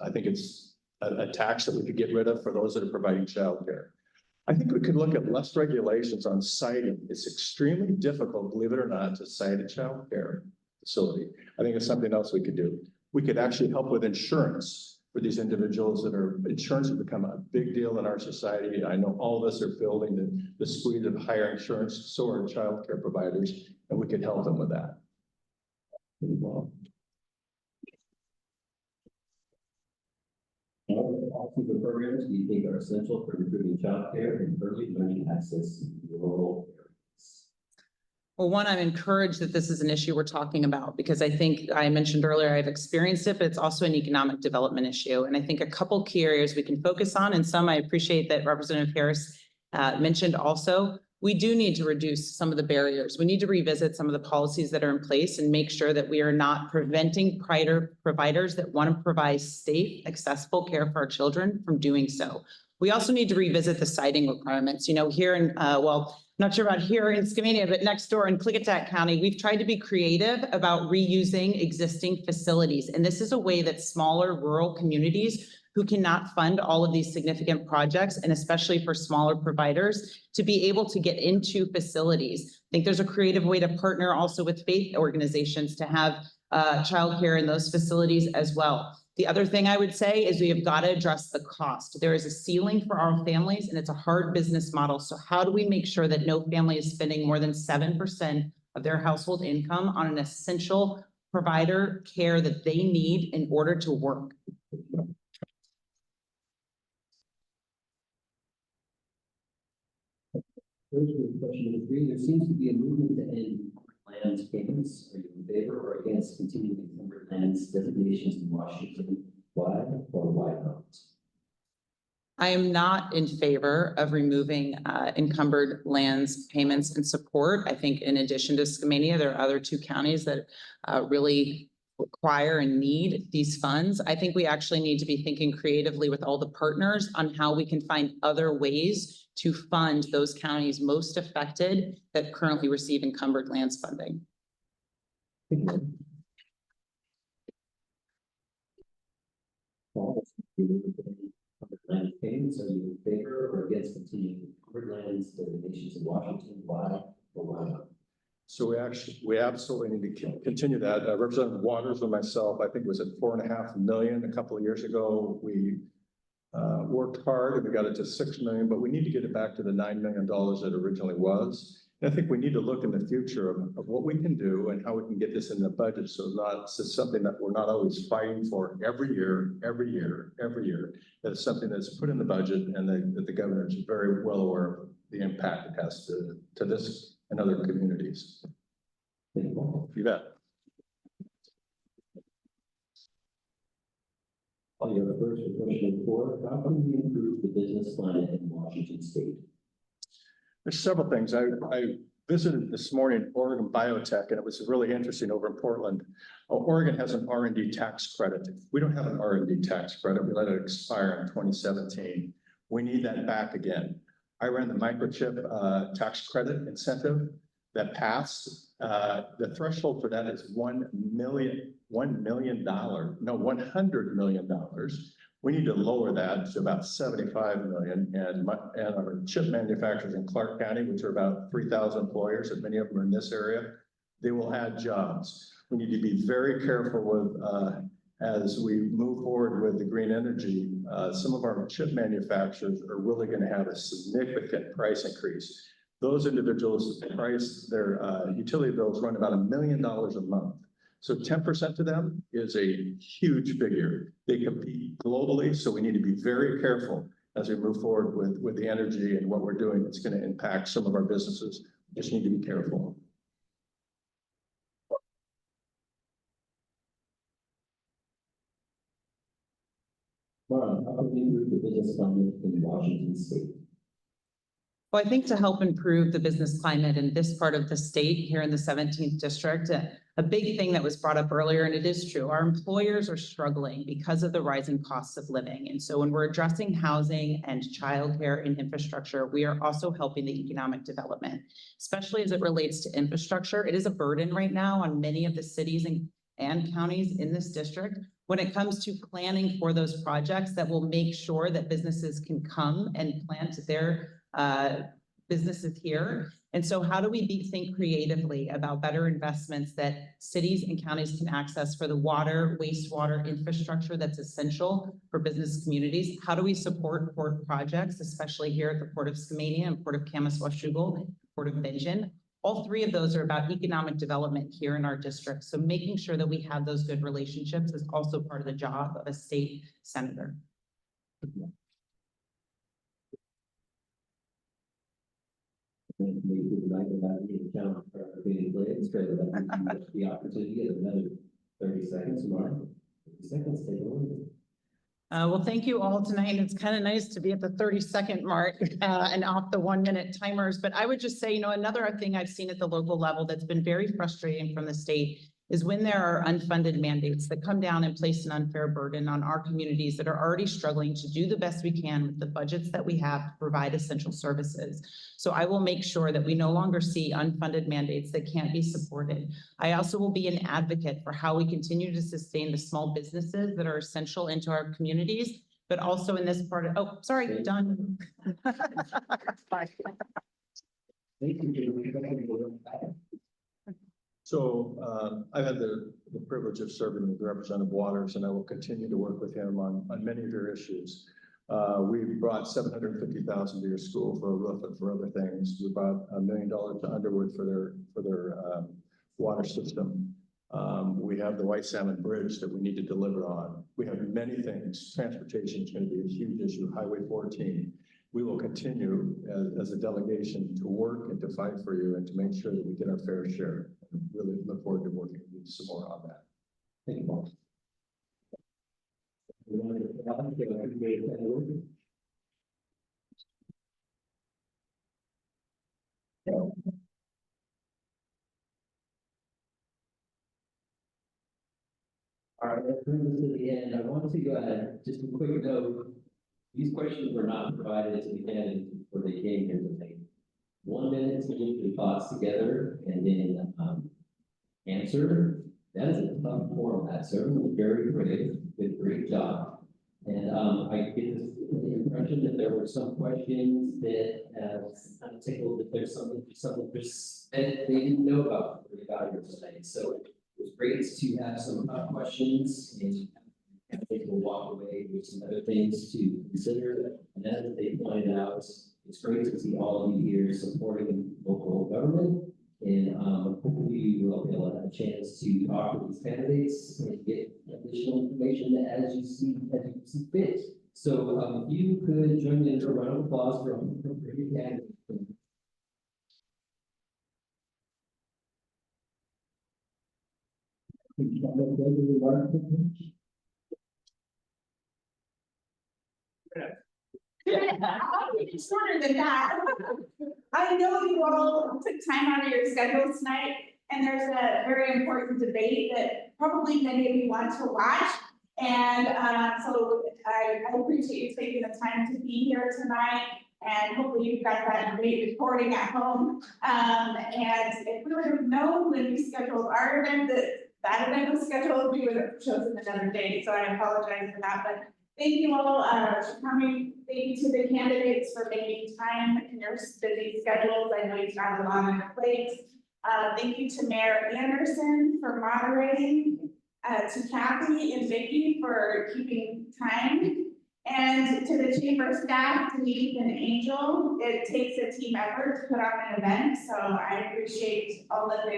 a tax that we could get rid of for those that are providing childcare. I think we could look at less regulations on siting. It's extremely difficult, believe it or not, to site a childcare facility. I think it's something else we could do. We could actually help with insurance for these individuals that are, insurance has become a big deal in our society. I know all of us are feeling the squeeze of higher insurance, so are childcare providers, and we could help them with that. What policies or programs do you think are essential for improving childcare and early learning access in rural areas? Well, one, I'm encouraged that this is an issue we're talking about because I think I mentioned earlier, I've experienced it, but it's also an economic development issue. And I think a couple key areas we can focus on, and some I appreciate that Representative Harris mentioned also. We do need to reduce some of the barriers. We need to revisit some of the policies that are in place and make sure that we are not preventing providers that want to provide safe, accessible care for our children from doing so. We also need to revisit the siting requirements. You know, here in, not sure about here in Skamania, but next door in Klickitat County, we've tried to be creative about reusing existing facilities. And this is a way that smaller rural communities who cannot fund all of these significant projects, and especially for smaller providers, to be able to get into facilities. I think there's a creative way to partner also with faith organizations to have childcare in those facilities as well. The other thing I would say is we have got to address the cost. There is a ceiling for our families and it's a hard business model. So how do we make sure that no family is spending more than 7% of their household income on an essential provider care that they need in order to work? First, with question number 3, there seems to be a movement to end land payments. Are you in favor or against continuing encumbered lands designations in Washington? Why or why not? I am not in favor of removing encumbered lands payments and support. I think in addition to Skamania, there are other 2 counties that really require and need these funds. I think we actually need to be thinking creatively with all the partners on how we can find other ways to fund those counties most affected that currently receive encumbered lands funding. Land payments, are you in favor or against continuing covered lands designations in Washington? Why or why not? So we absolutely need to continue that. Representative Waters and myself, I think it was at 4.5 million a couple of years ago. We worked hard and we got it to 6 million, but we need to get it back to the $9 million that originally was. And I think we need to look in the future of what we can do and how we can get this in the budget. So it's something that we're not always fighting for every year. That is something that's put in the budget and that the governor is very well aware of the impact it has to this and other communities. You bet. All your first question for how can we improve the business climate in Washington State? There's several things. I visited this morning Oregon Biotech, and it was really interesting over in Portland. Oregon has an R&D tax credit. We don't have an R&D tax credit. We let it expire in 2017. We need that back again. I ran the microchip tax credit incentive that passed. The threshold for that is $100 million. We need to lower that to about 75 million. And our chip manufacturers in Clark County, which are about 3,000 employers, and many of them are in this area, they will add jobs. We need to be very careful with, as we move forward with the green energy, some of our chip manufacturers are really going to have a significant price increase. Those individuals price their utility bills run about $1 million a month. So 10% to them is a huge figure. They compete globally, so we need to be very careful as we move forward with the energy and what we're doing. It's going to impact some of our businesses. We just need to be careful. Lauren, how can we improve the business climate in Washington State? Well, I think to help improve the business climate in this part of the state here in the 17th district, a big thing that was brought up earlier, and it is true, our employers are struggling because of the rising costs of living. And so when we're addressing housing and childcare and infrastructure, we are also helping the economic development, especially as it relates to infrastructure. It is a burden right now on many of the cities and counties in this district when it comes to planning for those projects that will make sure that businesses can come and plant their businesses here. And so how do we think creatively about better investments that cities and counties can access for the water, wastewater infrastructure that's essential for business communities? How do we support port projects, especially here at the Port of Skamania and Port of Kamas-Washougal, Port of Bingen? All three of those are about economic development here in our district. So making sure that we have those good relationships is also part of the job of a state senator. The opportunity of another 30 seconds, Mark. 30 seconds, take it away. Well, thank you all tonight. It's kind of nice to be at the 30-second mark and off the 1-minute timers. But I would just say, another thing I've seen at the local level that's been very frustrating from the state is when there are unfunded mandates that come down and place an unfair burden on our communities that are already struggling to do the best we can with the budgets that we have to provide essential services. So I will make sure that we no longer see unfunded mandates that can't be supported. I also will be an advocate for how we continue to sustain the small businesses that are essential into our communities, but also in this part of, oh, sorry, done. Bye. Thank you. So I've had the privilege of serving with Representative Waters, and I will continue to work with him on many of your issues. We brought $750,000 to your school for a roof and for other things. We brought $1 million to Underwood for their water system. We have the White Salmon Bridge that we need to deliver on. We have many things. Transportation is going to be a huge issue. Highway 14. We will continue as a delegation to work and to fight for you and to make sure that we get our fair share. Really look forward to working with you some more on that. Thank you, Mark. All right, let's bring this to the end. I want to just a quick note. These questions were not provided to the candidates before they came here tonight. 1 minute to get your thoughts together and then answer. That is a tough format. So everyone was very brave, did a great job. And I get the impression that there were some questions that I'm tickled that there's something just that they didn't know about for the evaluators tonight. So it was great to have some questions and I think we'll walk away with some other things to consider. And as they pointed out, it's great to see all of you here supporting local government. And hopefully you will be able to have a chance to talk with these candidates and get additional information as you see fit. So if you could join me in a round of applause for your candidate. I'll make it shorter than that. I know you all took time out of your schedules tonight, and there's a very important debate that probably many of you want to watch. And so I appreciate you taking the time to be here tonight, and hopefully you've got that debate recording at home. And if we would have known when we scheduled our event that event was scheduled, we would have chosen another date. So I apologize for that, but thank you all for coming. Thank you to the candidates for making time in your busy schedules. I know you've got a lot on your plates. Thank you to Mayor Anderson for moderating, to Kathy and Vicki for keeping time, and to the chamber staff, Denise and Angel. It takes a team effort to put on an event, so I appreciate all that they